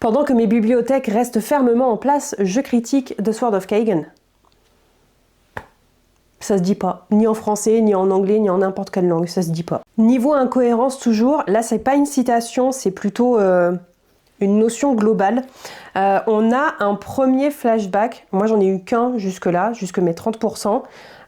Pendant que mes bibliothèques restent fermement en place, je critique The Sword of Kagan. Ça se dit pas. Ni en français, ni en anglais, ni en n'importe quelle langue, ça se dit pas. Niveau incohérence toujours, là c'est pas une citation, c'est plutôt une notion globale. On a un premier flashback, moi j'en ai eu qu'un jusque-là, jusque mes 30%.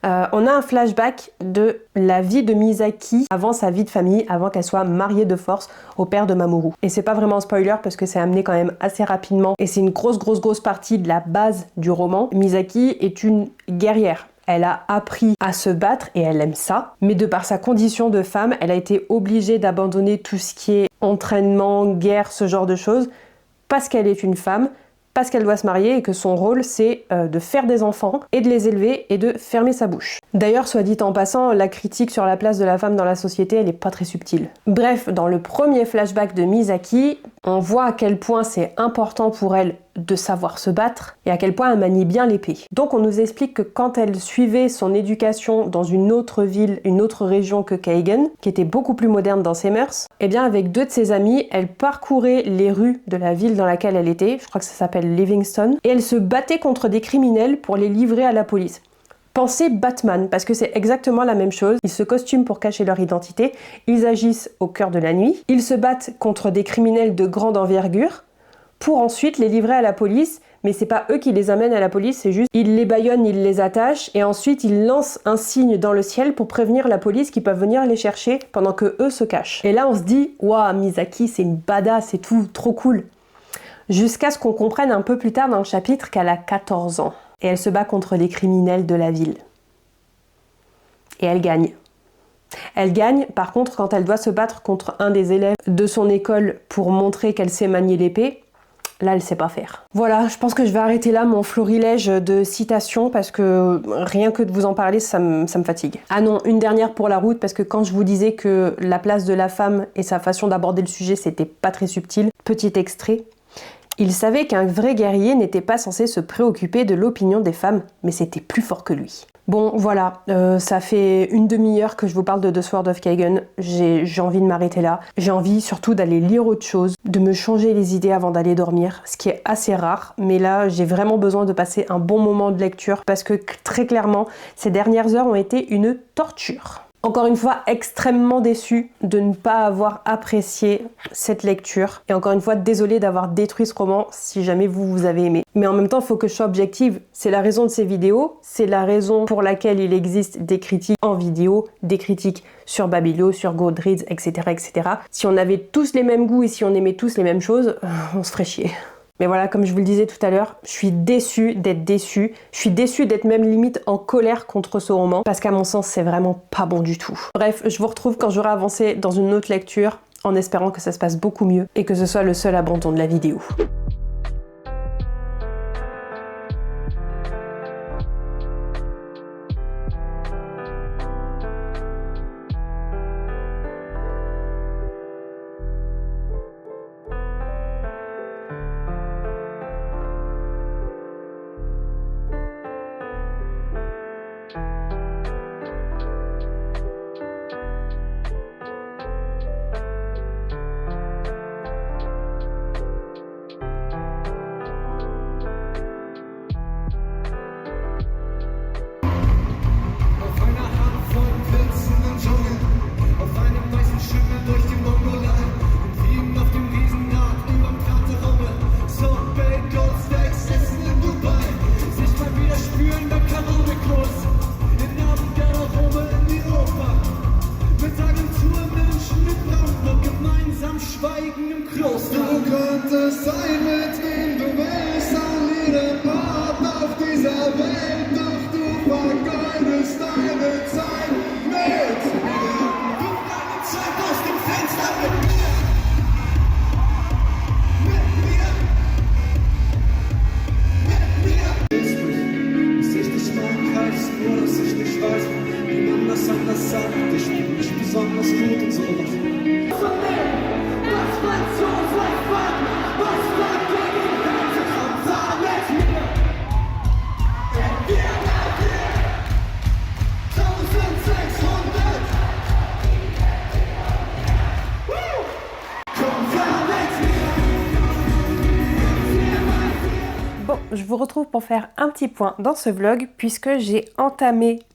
On a un flashback de la vie de Misaki avant sa vie de famille, avant qu'elle soit mariée de force au père de Mamoru. Et c'est pas vraiment un spoiler parce que c'est amené quand même assez rapidement et c'est une grosse partie de la base du roman. Misaki est une guerrière. Elle a appris à se battre et elle aime ça. Mais de par sa condition de femme, elle a été obligée d'abandonner tout ce qui est entraînement, guerre, ce genre de choses, parce qu'elle est une femme, parce qu'elle doit se marier et que son rôle c'est de faire des enfants et de les élever et de fermer sa bouche. D'ailleurs, soit dit en passant, la critique sur la place de la femme dans la société, elle est pas très subtile. Bref, dans le premier flashback de Misaki, On voit à quel point c'est important pour elle de savoir se battre et à quel point elle manie bien l'épée. Donc on nous explique que quand elle suivait son éducation dans une autre ville, une autre région que Kagan, qui était beaucoup plus moderne dans ses mœurs, eh bien avec 2 de ses amis, elle parcourait les rues de la ville dans laquelle elle était, je crois que ça s'appelle Livingston, et elle se battait contre des criminels pour les livrer à la police. Pensez Batman, parce que c'est exactement la même chose. Ils se costument pour cacher leur identité, ils agissent au cœur de la nuit, ils se battent contre des criminels de grande envergure pour ensuite les livrer à la police, mais c'est pas eux qui les amènent à la police, c'est juste ils les bâillonnent, ils les attachent et ensuite ils lancent un signe dans le ciel pour prévenir la police qui peuvent venir les chercher pendant que eux se cachent. Et là on se dit waouh, Misaki c'est une badass, c'est tout trop cool. Jusqu'à ce qu'on comprenne un peu plus tard dans le chapitre qu'elle a 14 ans. Et elle se bat contre les criminels de la ville. Et elle gagne. Elle gagne, par contre, quand elle doit se battre contre un des élèves de son école pour montrer qu'elle sait manier l'épée, là, elle sait pas faire. Voilà, je pense que je vais arrêter là mon florilège de citations parce que rien que de vous en parler, ça me fatigue. Ah non, une dernière pour la route, parce que quand je vous disais que la place de la femme et sa façon d'aborder le sujet, c'était pas très subtil, petit extrait. Il savait qu'un vrai guerrier n'était pas censé se préoccuper de l'opinion des femmes, mais c'était plus fort que lui. Bon, voilà, ça fait une demi-heure que je vous parle de The Sword of Kagan. J'ai envie de m'arrêter là. J'ai envie surtout d'aller lire autre chose, de me changer les idées avant d'aller dormir, ce qui est assez rare. Mais là, j'ai vraiment besoin de passer un bon moment de lecture parce que très clairement, ces dernières heures ont été une torture. Encore une fois, extrêmement déçue de ne pas avoir apprécié cette lecture. Et encore une fois, désolée d'avoir détruit ce roman si jamais vous avez aimé. Mais en même temps, il faut que je sois objective. C'est la raison de ces vidéos, c'est la raison pour laquelle il existe des critiques en vidéo, des critiques sur Babylio, sur Goodreads, etc., etc. Si on avait tous les mêmes goûts et si on aimait tous les mêmes choses, on se ferait chier. Mais voilà, comme je vous le disais tout à l'heure, je suis déçue d'être déçue. Je suis déçue d'être même limite en colère contre ce roman, parce qu'à mon sens, c'est vraiment pas bon du tout. Bref, je vous retrouve quand j'aurai avancé dans une autre lecture, en espérant que ça se passe beaucoup mieux et que ce soit le seul abandon de la vidéo. Je vous retrouve pour faire un petit point dans ce vlog puisque j'ai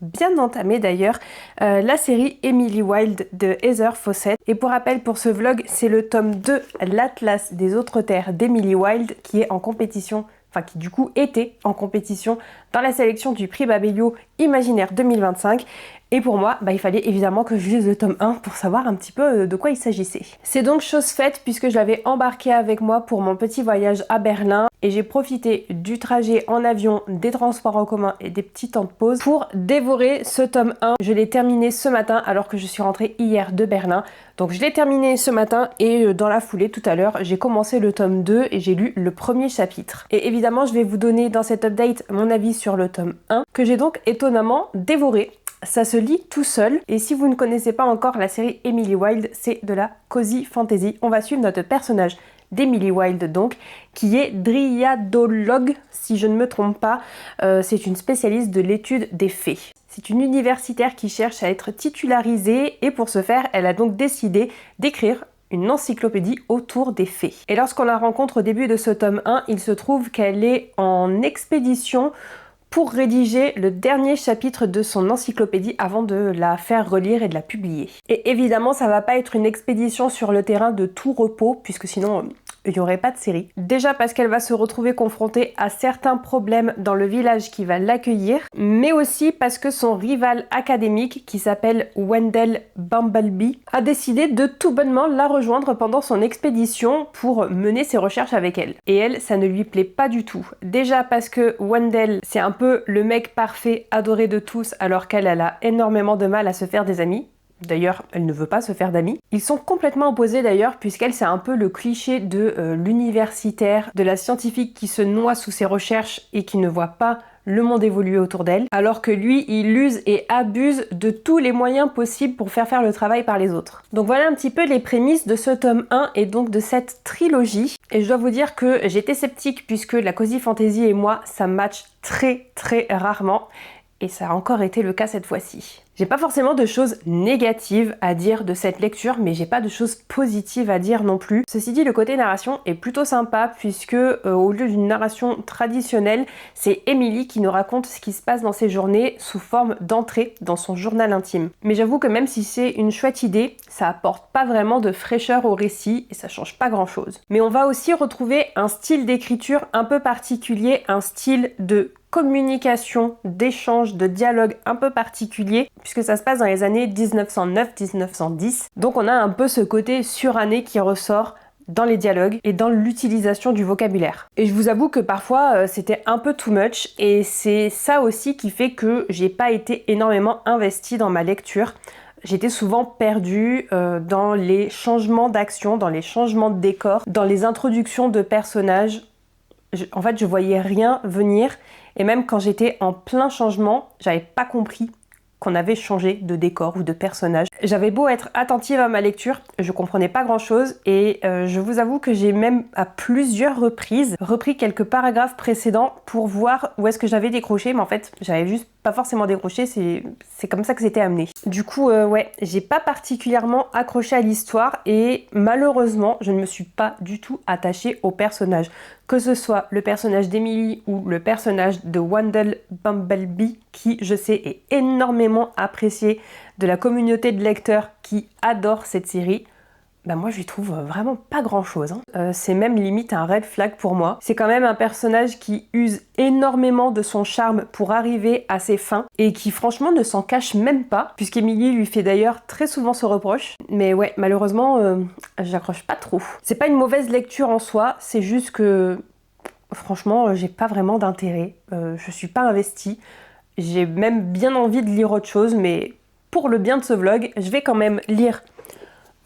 bien entamé d'ailleurs, la série Emily Wilde de Heather Fawcett. Et pour rappel, pour ce vlog, c'est le tome 2, l'Atlas des autres terres d'Emily Wilde qui est en compétition, enfin qui du coup était en compétition dans la sélection du prix Babelio Imaginaire 2025. Et pour moi, il fallait évidemment que je lise le tome 1 pour savoir un petit peu de quoi il s'agissait. C'est donc chose faite puisque je l'avais embarqué avec moi pour mon petit voyage à Berlin et j'ai profité du trajet en avion, des transports en commun et des petits temps de pause pour dévorer ce tome 1. Je l'ai terminé ce matin alors que je suis rentrée hier de Berlin. Donc je l'ai terminé ce matin et dans la foulée tout à l'heure, j'ai commencé le tome 2 et j'ai lu le premier chapitre. Et évidemment, je vais vous donner dans cet update mon avis sur le tome 1 que j'ai donc étonnamment dévoré. Ça se lit tout seul, et si vous ne connaissez pas encore la série Emily Wilde, c'est de la cozy fantasy. On va suivre notre personnage d'Emily Wilde donc, qui est dryadologue, si je ne me trompe pas. C'est une spécialiste de l'étude des fées. C'est une universitaire qui cherche à être titularisée, et pour ce faire, elle a donc décidé d'écrire une encyclopédie autour des fées. Et lorsqu'on la rencontre au début de ce tome 1, il se trouve qu'elle est en expédition pour rédiger le dernier chapitre de son encyclopédie avant de la faire relire et de la publier. Et évidemment, ça va pas être une expédition sur le terrain de tout repos, puisque sinon il n'y aurait pas de série. Déjà parce qu'elle va se retrouver confrontée à certains problèmes dans le village qui va l'accueillir, mais aussi parce que son rival académique, qui s'appelle Wendell Bumblebee, a décidé de tout bonnement la rejoindre pendant son expédition pour mener ses recherches avec elle. Et elle, ça ne lui plaît pas du tout. Déjà parce que Wendell, c'est un peu le mec parfait, adoré de tous, alors qu'elle, elle a énormément de mal à se faire des amis. D'ailleurs, elle ne veut pas se faire d'amis. Ils sont complètement opposés d'ailleurs, puisqu'elle, c'est un peu le cliché de l'universitaire, de la scientifique qui se noie sous ses recherches et qui ne voit pas le monde évoluer autour d'elle, alors que lui, il use et abuse de tous les moyens possibles pour faire le travail par les autres. Donc voilà un petit peu les prémices de ce tome 1 et donc de cette trilogie. Et je dois vous dire que j'étais sceptique, puisque la cozy fantasy et moi, ça match très rarement. Et ça a encore été le cas cette fois-ci. J'ai pas forcément de choses négatives à dire de cette lecture, mais j'ai pas de choses positives à dire non plus. Ceci dit, le côté narration est plutôt sympa, puisque au lieu d'une narration traditionnelle, c'est Emily qui nous raconte ce qui se passe dans ses journées sous forme d'entrée dans son journal intime. Mais j'avoue que même si c'est une chouette idée, ça apporte pas vraiment de fraîcheur au récit et ça change pas grand chose. Mais on va aussi retrouver un style d'écriture un peu particulier, un style de communication, d'échange, de dialogue un peu particulier, puisque ça se passe dans les années 1909-1910. Donc on a un peu ce côté suranné qui ressort dans les dialogues et dans l'utilisation du vocabulaire. Et je vous avoue que parfois c'était un peu too much, et c'est ça aussi qui fait que j'ai pas été énormément investie dans ma lecture. J'étais souvent perdue dans les changements d'action, dans les changements de décor, dans les introductions de personnages. En fait, je voyais rien venir. Et même quand j'étais en plein changement, j'avais pas compris qu'on avait changé de décor ou de personnage. J'avais beau être attentive à ma lecture, je comprenais pas grand chose, et je vous avoue que j'ai même à plusieurs reprises repris quelques paragraphes précédents pour voir où est-ce que j'avais décroché, mais en fait j'avais juste pas forcément décroché, c'est comme ça que c'était amené. Du coup ouais, j'ai pas particulièrement accroché à l'histoire, et malheureusement je ne me suis pas du tout attachée au personnage. Que ce soit le personnage d'Emily ou le personnage de Wendell Bumblebee, qui, je sais, est énormément apprécié de la communauté de lecteurs qui adorent cette série, bah moi je lui trouve vraiment pas grand chose. C'est même limite un red flag pour moi. C'est quand même un personnage qui use énormément de son charme pour arriver à ses fins et qui franchement ne s'en cache même pas, puisqu'Emily lui fait d'ailleurs très souvent ce reproche. Mais ouais, malheureusement, j'accroche pas trop. C'est pas une mauvaise lecture en soi, c'est juste que franchement j'ai pas vraiment d'intérêt. Je suis pas investie. J'ai même bien envie de lire autre chose, mais pour le bien de ce vlog, je vais quand même lire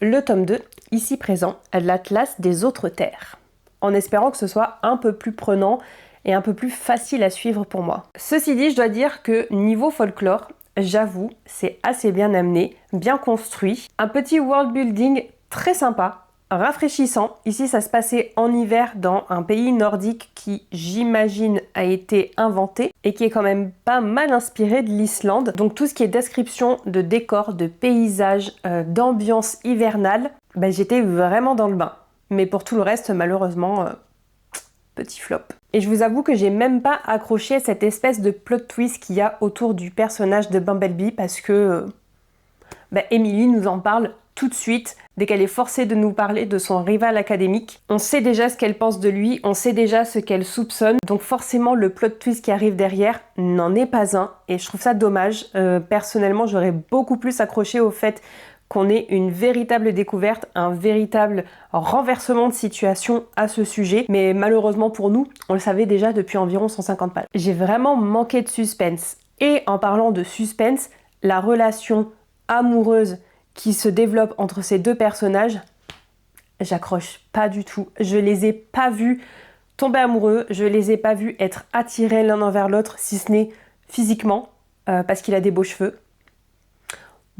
le tome 2, ici présent, l'Atlas des autres terres, en espérant que ce soit un peu plus prenant et un peu plus facile à suivre pour moi. Ceci dit, je dois dire que niveau folklore, j'avoue, c'est assez bien amené, bien construit, un petit world building très sympa, rafraîchissant. Ici, ça se passait en hiver dans un pays nordique qui, j'imagine, a été inventé et qui est quand même pas mal inspiré de l'Islande. Donc tout ce qui est description de décors, de paysages, d'ambiance hivernale, bah, j'étais vraiment dans le bain. Mais pour tout le reste, malheureusement, petit flop. Et je vous avoue que j'ai même pas accroché à cette espèce de plot twist qu'il y a autour du personnage de Bumblebee, parce que Emily nous en parle tout de suite, dès qu'elle est forcée de nous parler de son rival académique. On sait déjà ce qu'elle pense de lui, on sait déjà ce qu'elle soupçonne, donc forcément le plot twist qui arrive derrière n'en est pas un, et je trouve ça dommage. Personnellement, j'aurais beaucoup plus accroché au fait qu'on ait une véritable découverte, un véritable renversement de situation à ce sujet, mais malheureusement pour nous, on le savait déjà depuis environ 150 pages. J'ai vraiment manqué de suspense, et en parlant de suspense, la relation amoureuse qui se développe entre ces deux personnages, j'accroche pas du tout. Je les ai pas vus tomber amoureux, je les ai pas vus être attirés l'un envers l'autre, si ce n'est physiquement, parce qu'il a des beaux cheveux.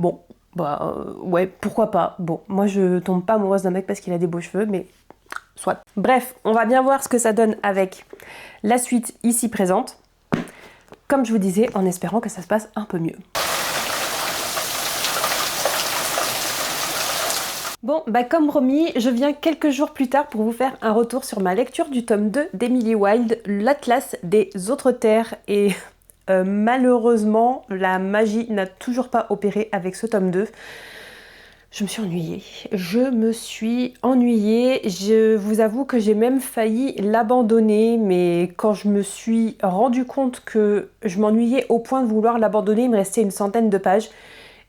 Bon, bah ouais, pourquoi pas. Bon, moi je tombe pas amoureuse d'un mec parce qu'il a des beaux cheveux, mais soit. Bref, on va bien voir ce que ça donne avec la suite ici présente. Comme je vous disais, en espérant que ça se passe un peu mieux. Bon, bah comme promis, je viens quelques jours plus tard pour vous faire un retour sur ma lecture du tome 2 d'Emily Wilde, l'Atlas des autres terres, et malheureusement, la magie n'a toujours pas opéré avec ce tome 2. Je me suis ennuyée, je vous avoue que j'ai même failli l'abandonner, mais quand je me suis rendu compte que je m'ennuyais au point de vouloir l'abandonner, il me restait une centaine de pages.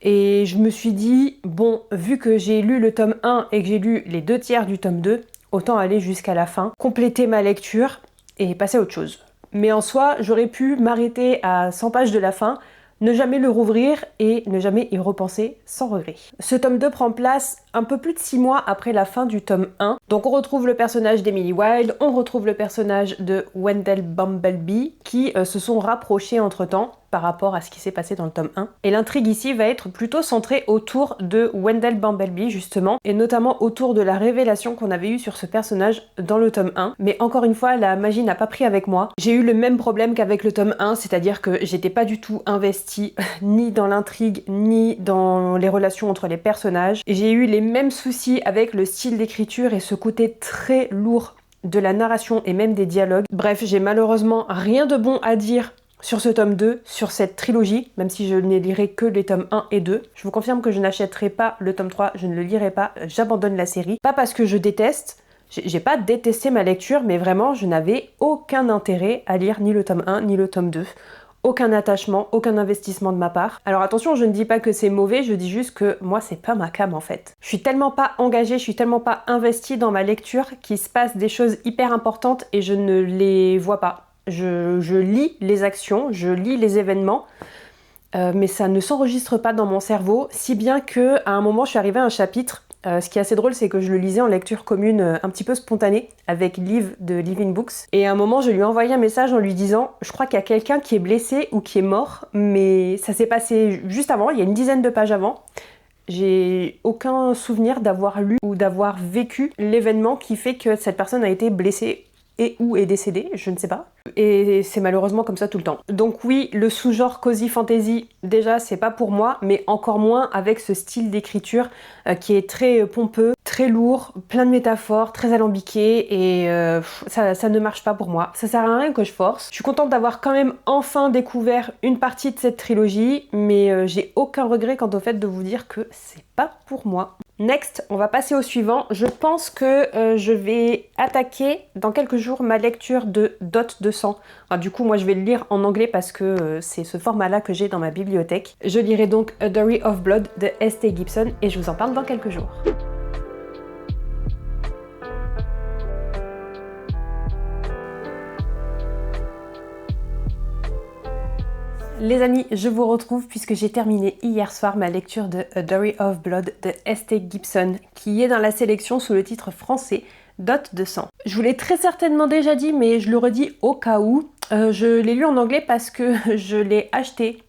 Et je me suis dit, bon, vu que j'ai lu le tome 1 et que j'ai lu les 2/3 du tome 2, autant aller jusqu'à la fin, compléter ma lecture et passer à autre chose. Mais en soi, j'aurais pu m'arrêter à 100 pages de la fin, ne jamais le rouvrir et ne jamais y repenser sans regret. Ce tome 2 prend place un peu plus de 6 mois après la fin du tome 1. Donc on retrouve le personnage d'Emily Wilde, on retrouve le personnage de Wendell Bumblebee qui se sont rapprochés entre-temps par rapport à ce qui s'est passé dans le tome 1. Et l'intrigue ici va être plutôt centrée autour de Wendell Bumblebee justement, et notamment autour de la révélation qu'on avait eue sur ce personnage dans le tome 1. Mais encore une fois, la magie n'a pas pris avec moi. J'ai eu le même problème qu'avec le tome 1, c'est-à-dire que j'étais pas du tout investie ni dans l'intrigue, ni dans les relations entre les personnages. J'ai eu les mêmes soucis avec le style d'écriture et ce côté très lourd de la narration et même des dialogues. Bref, j'ai malheureusement rien de bon à dire sur ce tome 2, sur cette trilogie, même si je ne lirai que les tomes 1 et 2. Je vous confirme que je n'achèterai pas le tome 3, je ne le lirai pas, j'abandonne la série. Pas parce que je déteste, j'ai pas détesté ma lecture, mais vraiment je n'avais aucun intérêt à lire ni le tome 1 ni le tome 2. Aucun attachement, aucun investissement de ma part. Alors attention, je ne dis pas que c'est mauvais, je dis juste que moi c'est pas ma came en fait. Je suis tellement pas engagée, je suis tellement pas investie dans ma lecture qu'il se passe des choses hyper importantes et je ne les vois pas. Je lis les actions, je lis les événements, mais ça ne s'enregistre pas dans mon cerveau, si bien que à un moment je suis arrivée à un chapitre. Ce qui est assez drôle, c'est que je le lisais en lecture commune un petit peu spontanée avec Liv de Living Books. Et à un moment, je lui ai envoyé un message en lui disant « Je crois qu'il y a quelqu'un qui est blessé ou qui est mort, mais ça s'est passé juste avant, il y a une dizaine de pages avant. » J'ai aucun souvenir d'avoir lu ou d'avoir vécu l'événement qui fait que cette personne a été blessée et ou est décédée, je ne sais pas. Et c'est malheureusement comme ça tout le temps. Donc oui, le sous-genre cozy fantasy, déjà c'est pas pour moi, mais encore moins avec ce style d'écriture qui est très pompeux, très lourd, plein de métaphores, très alambiqué, et ça ne marche pas pour moi. Ça sert à rien que je force. Je suis contente d'avoir quand même enfin découvert une partie de cette trilogie, mais j'ai aucun regret quant au fait de vous dire que c'est pas pour moi. Next, on va passer au suivant. Je pense que je vais attaquer dans quelques jours ma lecture de Dot 200. Alors, du coup, moi je vais le lire en anglais parce que c'est ce format-là que j'ai dans ma bibliothèque. Je lirai donc A Diary of Blood de S.T. Gibson et je vous en parle dans quelques jours. Les amis, je vous retrouve puisque j'ai terminé hier soir ma lecture de A Diary of Blood de S.T. Gibson, qui est dans la sélection sous le titre français Dot 200. Je vous l'ai très certainement déjà dit, mais je le redis au cas où. Je l'ai lu en anglais parce que je l'ai acheté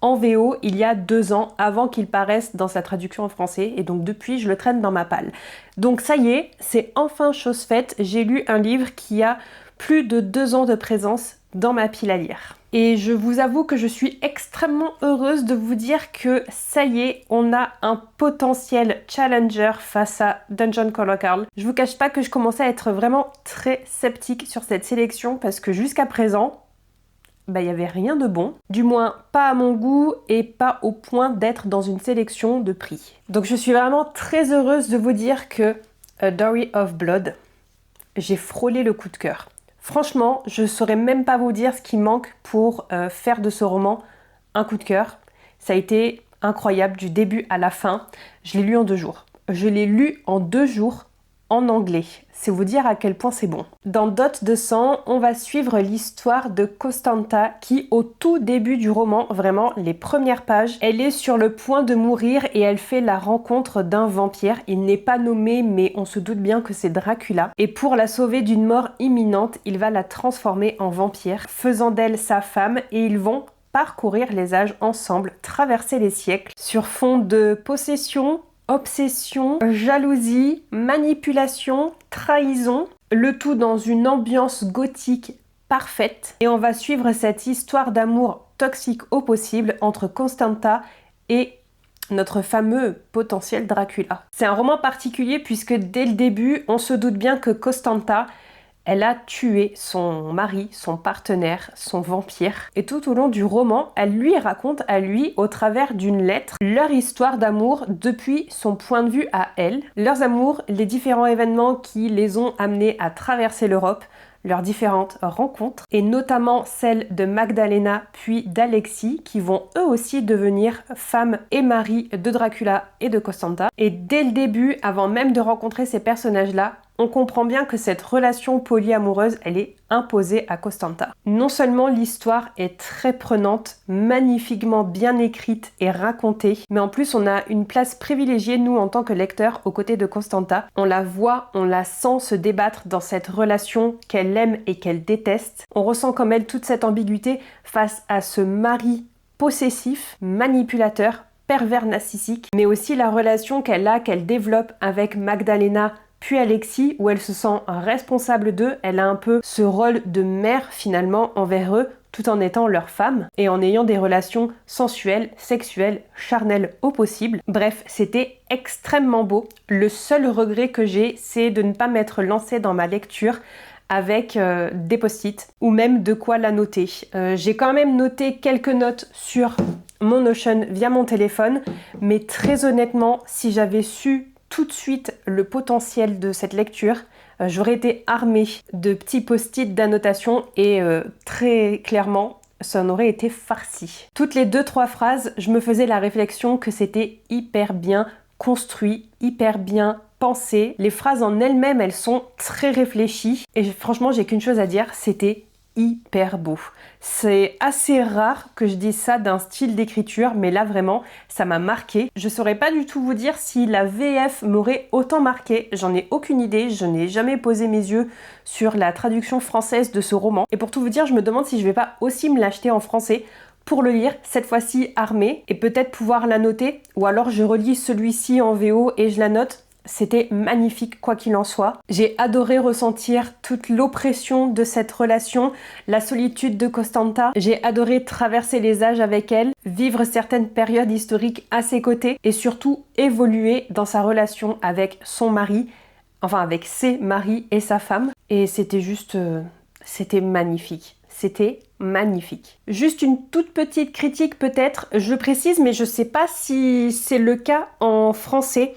en VO il y a 2 ans, avant qu'il paraisse dans sa traduction en français, et donc depuis je le traîne dans ma palle. Donc ça y est, c'est enfin chose faite, j'ai lu un livre qui a plus de 2 ans de présence dans ma pile à lire. Et je vous avoue que je suis extrêmement heureuse de vous dire que ça y est, on a un potentiel challenger face à Dungeon Crawler Carl. Je vous cache pas que je commençais à être vraiment très sceptique sur cette sélection parce que jusqu'à présent, il n'y avait rien de bon, du moins pas à mon goût et pas au point d'être dans une sélection de prix. Donc je suis vraiment très heureuse de vous dire que A Diary of Blood, j'ai frôlé le coup de cœur. Franchement, je ne saurais même pas vous dire ce qui manque pour faire de ce roman un coup de cœur. Ça a été incroyable du début à la fin. Je l'ai lu en 2 jours. Je l'ai lu en 2 jours en anglais. C'est vous dire à quel point c'est bon. Dans Dot 200, on va suivre l'histoire de Costanta qui, au tout début du roman, vraiment les premières pages, elle est sur le point de mourir et elle fait la rencontre d'un vampire. Il n'est pas nommé, mais on se doute bien que c'est Dracula. Et pour la sauver d'une mort imminente, il va la transformer en vampire, faisant d'elle sa femme, et ils vont parcourir les âges ensemble, traverser les siècles, sur fond de possession, obsession, jalousie, manipulation, trahison, le tout dans une ambiance gothique parfaite. Et on va suivre cette histoire d'amour toxique au possible entre Constanta et notre fameux potentiel Dracula. C'est un roman particulier puisque dès le début, on se doute bien que Constanta, elle a tué son mari, son partenaire, son vampire. Et tout au long du roman, elle lui raconte à lui, au travers d'une lettre, leur histoire d'amour depuis son point de vue à elle. Leurs amours, les différents événements qui les ont amenés à traverser l'Europe, leurs différentes rencontres, et notamment celles de Magdalena puis d'Alexis, qui vont eux aussi devenir femmes et maris de Dracula et de Constanta. Et dès le début, avant même de rencontrer ces personnages-là, on comprend bien que cette relation polyamoureuse, elle est imposée à Constanta. Non seulement l'histoire est très prenante, magnifiquement bien écrite et racontée, mais en plus on a une place privilégiée, nous en tant que lecteurs, aux côtés de Constanta. On la voit, on la sent se débattre dans cette relation qu'elle aime et qu'elle déteste. On ressent comme elle toute cette ambiguïté face à ce mari possessif, manipulateur, pervers narcissique, mais aussi la relation qu'elle développe avec Magdalena puis Alexis, où elle se sent responsable d'eux. Elle a un peu ce rôle de mère finalement envers eux, tout en étant leur femme et en ayant des relations sensuelles, sexuelles, charnelles au possible. Bref, c'était extrêmement beau. Le seul regret que j'ai, c'est de ne pas m'être lancée dans ma lecture avec des post-it ou même de quoi la noter. J'ai quand même noté quelques notes sur mon Notion via mon téléphone, mais très honnêtement, si j'avais su tout de suite le potentiel de cette lecture, j'aurais été armée de petits post-it d'annotation et très clairement, ça en aurait été farci. Toutes les 2-3 phrases, je me faisais la réflexion que c'était hyper bien construit, hyper bien pensé. Les phrases en elles-mêmes, elles sont très réfléchies et franchement, j'ai qu'une chose à dire, c'était hyper beau. C'est assez rare que je dise ça d'un style d'écriture, mais là vraiment, ça m'a marqué. Je saurais pas du tout vous dire si la VF m'aurait autant marqué, j'en ai aucune idée, je n'ai jamais posé mes yeux sur la traduction française de ce roman. Et pour tout vous dire, je me demande si je vais pas aussi me l'acheter en français pour le lire, cette fois-ci armée, et peut-être pouvoir la noter, ou alors je relis celui-ci en VO et je la note. C'était magnifique quoi qu'il en soit. J'ai adoré ressentir toute l'oppression de cette relation, la solitude de Constanta. J'ai adoré traverser les âges avec elle, vivre certaines périodes historiques à ses côtés et surtout évoluer dans sa relation avec son mari, enfin avec ses maris et sa femme. Et c'était juste... c'était magnifique. C'était magnifique. Juste une toute petite critique peut-être, je précise, mais je sais pas si c'est le cas en français.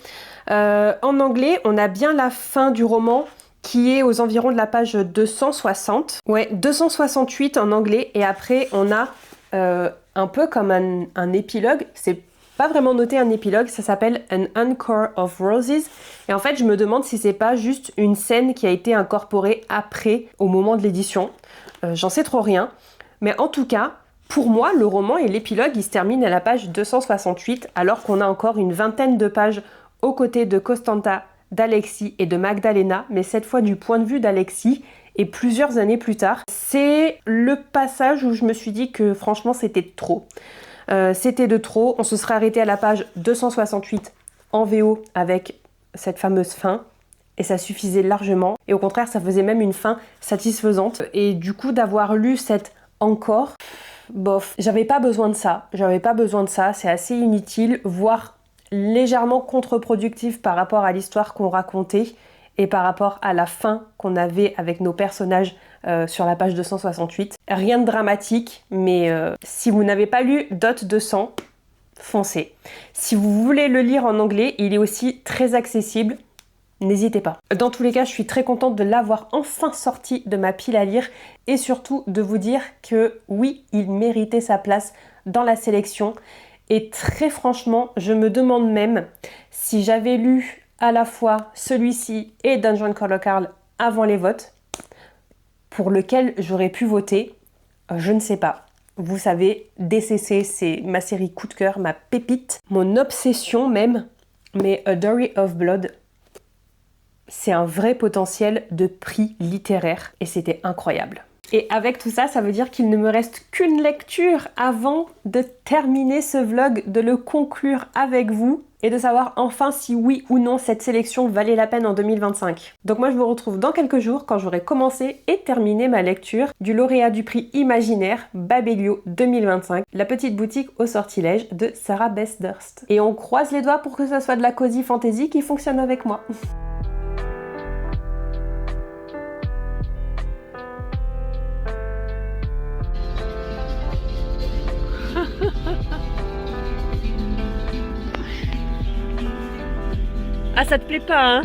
En anglais, on a bien la fin du roman qui est aux environs de la page 260. Ouais, 268 en anglais. Et après, on a un peu comme un épilogue. C'est pas vraiment noté un épilogue, ça s'appelle An Encore of Roses. Et en fait, je me demande si c'est pas juste une scène qui a été incorporée après, au moment de l'édition. J'en sais trop rien. Mais en tout cas, pour moi, le roman et l'épilogue, ils se terminent à la page 268, alors qu'on a encore une vingtaine de pages aux côtés de Constanta, d'Alexis et de Magdalena, mais cette fois du point de vue d'Alexis, et plusieurs années plus tard. C'est le passage où je me suis dit que franchement c'était trop. C'était de trop, on se serait arrêté à la page 268 en VO avec cette fameuse fin, et ça suffisait largement, et au contraire ça faisait même une fin satisfaisante. Et du coup d'avoir lu cette encore, bof, j'avais pas besoin de ça, c'est assez inutile, voire légèrement contre-productif par rapport à l'histoire qu'on racontait et par rapport à la fin qu'on avait avec nos personnages sur la page 268. Rien de dramatique, mais si vous n'avez pas lu Dot 200, foncez. Si vous voulez le lire en anglais, il est aussi très accessible, n'hésitez pas. Dans tous les cas, je suis très contente de l'avoir enfin sorti de ma pile à lire et surtout de vous dire que oui, il méritait sa place dans la sélection. Et très franchement, je me demande même si j'avais lu à la fois celui-ci et Dungeon Crawler Carl avant les votes, pour lequel j'aurais pu voter, je ne sais pas. Vous savez, DCC, c'est ma série coup de cœur, ma pépite, mon obsession même, mais A Story of Blood, c'est un vrai potentiel de prix littéraire et c'était incroyable. Et avec tout ça, ça veut dire qu'il ne me reste qu'une lecture avant de terminer ce vlog, de le conclure avec vous et de savoir enfin si oui ou non cette sélection valait la peine en 2025. Donc moi je vous retrouve dans quelques jours quand j'aurai commencé et terminé ma lecture du lauréat du prix imaginaire Babelio 2025, La petite boutique au sortilège de Sarah Bess-Durst. Et on croise les doigts pour que ça soit de la cozy fantasy qui fonctionne avec moi. Ah, ça te plaît pas, hein?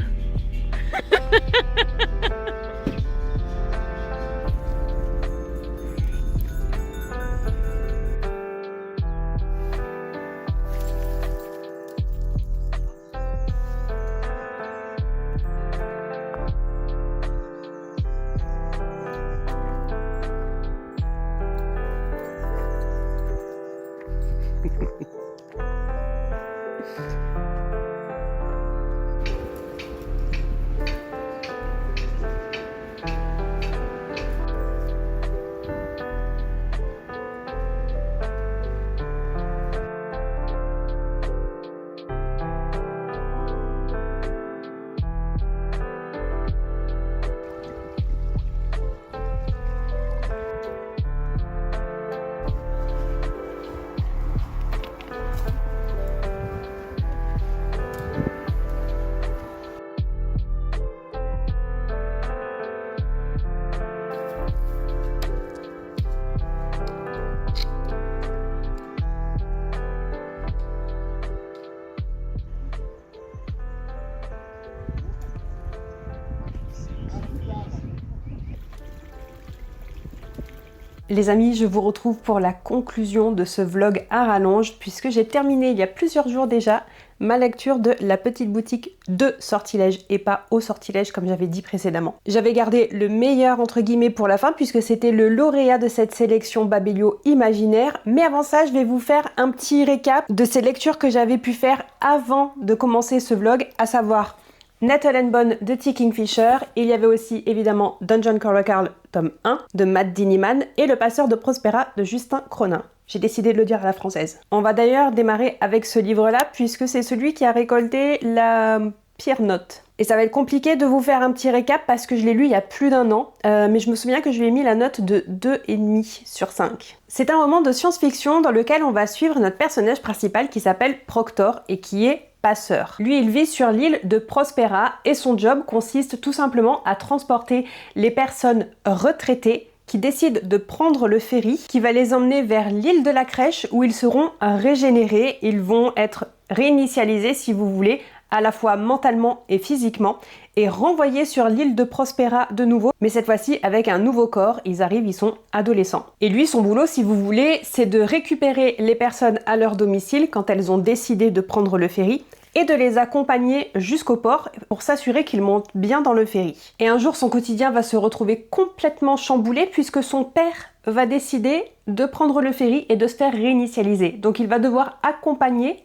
Les amis, je vous retrouve pour la conclusion de ce vlog à rallonge puisque j'ai terminé il y a plusieurs jours déjà ma lecture de La petite boutique de sortilège et pas au sortilège comme j'avais dit précédemment. J'avais gardé le meilleur entre guillemets pour la fin puisque c'était le lauréat de cette sélection Babelio imaginaire, mais avant ça je vais vous faire un petit récap de ces lectures que j'avais pu faire avant de commencer ce vlog, à savoir Nettle and Bone de T. Kingfisher, il y avait aussi évidemment Dungeon Crawler Carl tome 1 de Matt Diniman et Le passeur de Prospera de Justin Cronin. J'ai décidé de le dire à la française. On va d'ailleurs démarrer avec ce livre-là puisque c'est celui qui a récolté la pire note. Et ça va être compliqué de vous faire un petit récap parce que je l'ai lu il y a plus d'un an, mais je me souviens que je lui ai mis la note de 2,5 sur 5. C'est un roman de science-fiction dans lequel on va suivre notre personnage principal qui s'appelle Proctor et qui est passeur. Lui, il vit sur l'île de Prospera et son job consiste tout simplement à transporter les personnes retraitées qui décident de prendre le ferry qui va les emmener vers l'île de la Crèche où ils seront régénérés, ils vont être réinitialisés si vous voulez, à la fois mentalement et physiquement, et renvoyés sur l'île de Prospera de nouveau, mais cette fois-ci avec un nouveau corps, ils arrivent, ils sont adolescents. Et lui, son boulot, si vous voulez, c'est de récupérer les personnes à leur domicile quand elles ont décidé de prendre le ferry, et de les accompagner jusqu'au port pour s'assurer qu'ils montent bien dans le ferry. Et un jour, son quotidien va se retrouver complètement chamboulé puisque son père va décider de prendre le ferry et de se faire réinitialiser. Donc il va devoir accompagner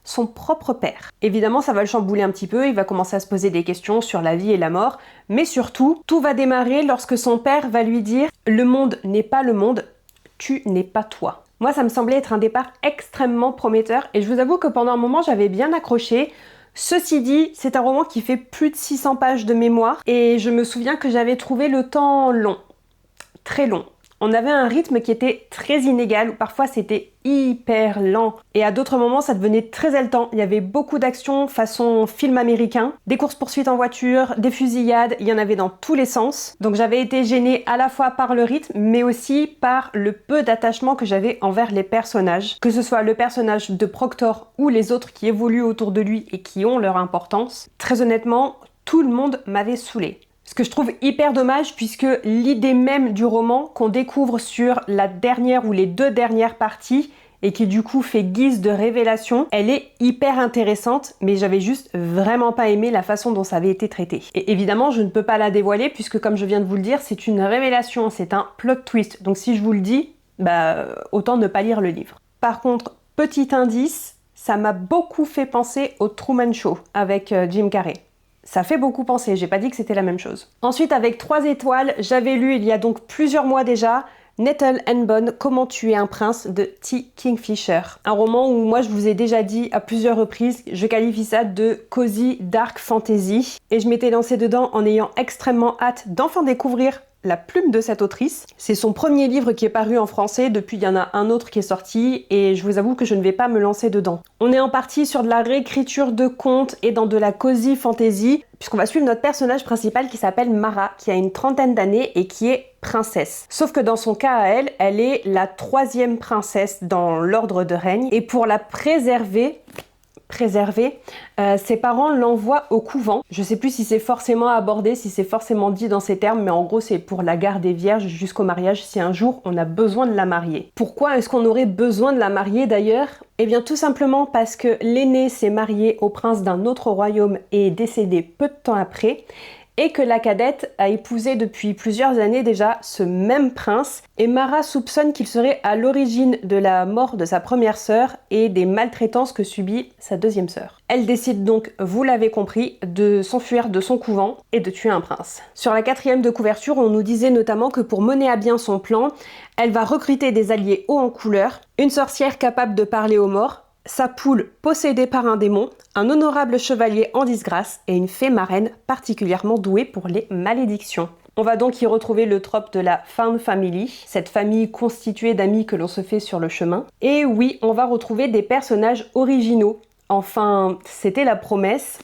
son propre père. Évidemment, ça va le chambouler un petit peu, il va commencer à se poser des questions sur la vie et la mort, mais surtout, tout va démarrer lorsque son père va lui dire « Le monde n'est pas le monde, tu n'es pas toi ». Moi, ça me semblait être un départ extrêmement prometteur et je vous avoue que pendant un moment, j'avais bien accroché. Ceci dit, c'est un roman qui fait plus de 600 pages de mémoire et je me souviens que j'avais trouvé le temps long, très long. On avait un rythme qui était très inégal, où parfois c'était hyper lent, et à d'autres moments ça devenait très haletant. Il y avait beaucoup d'actions façon film américain, des courses-poursuites en voiture, des fusillades, il y en avait dans tous les sens. Donc j'avais été gênée à la fois par le rythme, mais aussi par le peu d'attachement que j'avais envers les personnages. Que ce soit le personnage de Proctor ou les autres qui évoluent autour de lui et qui ont leur importance. Très honnêtement, tout le monde m'avait saoulée. Ce que je trouve hyper dommage puisque l'idée même du roman qu'on découvre sur la dernière ou les deux dernières parties et qui du coup fait guise de révélation, elle est hyper intéressante, mais j'avais juste vraiment pas aimé la façon dont ça avait été traité. Et évidemment, je ne peux pas la dévoiler puisque comme je viens de vous le dire, c'est une révélation, c'est un plot twist. Donc si je vous le dis, autant ne pas lire le livre. Par contre, petit indice, ça m'a beaucoup fait penser au Truman Show avec Jim Carrey. Ça fait beaucoup penser, j'ai pas dit que c'était la même chose. Ensuite, avec 3 étoiles, j'avais lu il y a donc plusieurs mois déjà Nettle and Bone, Comment tuer un prince de T. Kingfisher. Un roman où moi je vous ai déjà dit à plusieurs reprises, je qualifie ça de cozy dark fantasy. Et je m'étais lancée dedans en ayant extrêmement hâte d'enfin découvrir la plume de cette autrice. C'est son premier livre qui est paru en français, depuis il y en a un autre qui est sorti et je vous avoue que je ne vais pas me lancer dedans. On est en partie sur de la réécriture de contes et dans de la cozy fantasy, puisqu'on va suivre notre personnage principal qui s'appelle Mara, qui a une 30aine d'années et qui est princesse. Sauf que dans son cas à elle, elle est la 3e princesse dans l'ordre de règne et pour la préserver, ses parents l'envoient au couvent. Je sais plus si c'est forcément abordé, si c'est forcément dit dans ces termes, mais en gros c'est pour la garde des vierges jusqu'au mariage si un jour on a besoin de la marier. Pourquoi est-ce qu'on aurait besoin de la marier d'ailleurs? Eh bien tout simplement parce que l'aîné s'est marié au prince d'un autre royaume et est décédé peu de temps après, et que la cadette a épousé depuis plusieurs années déjà ce même prince, et Mara soupçonne qu'il serait à l'origine de la mort de sa première sœur et des maltraitances que subit sa 2e sœur. Elle décide donc, vous l'avez compris, de s'enfuir de son couvent et de tuer un prince. Sur la 4e de couverture, on nous disait notamment que pour mener à bien son plan, elle va recruter des alliés hauts en couleur, une sorcière capable de parler aux morts, sa poule possédée par un démon, un honorable chevalier en disgrâce et une fée marraine particulièrement douée pour les malédictions. On va donc y retrouver le trope de la found family, cette famille constituée d'amis que l'on se fait sur le chemin. Et oui, on va retrouver des personnages originaux. Enfin, c'était la promesse.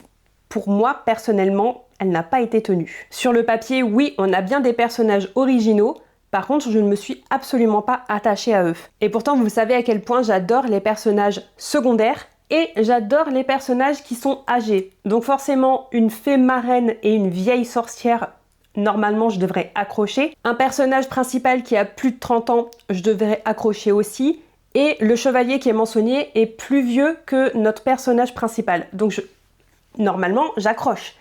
Pour moi, personnellement, elle n'a pas été tenue. Sur le papier, oui, on a bien des personnages originaux. Par contre, je ne me suis absolument pas attachée à eux. Et pourtant, vous savez à quel point j'adore les personnages secondaires et j'adore les personnages qui sont âgés. Donc forcément, une fée marraine et une vieille sorcière, normalement, je devrais accrocher. Un personnage principal qui a plus de 30 ans, je devrais accrocher aussi. Et le chevalier qui est mentionné est plus vieux que notre personnage principal. Donc normalement, j'accroche.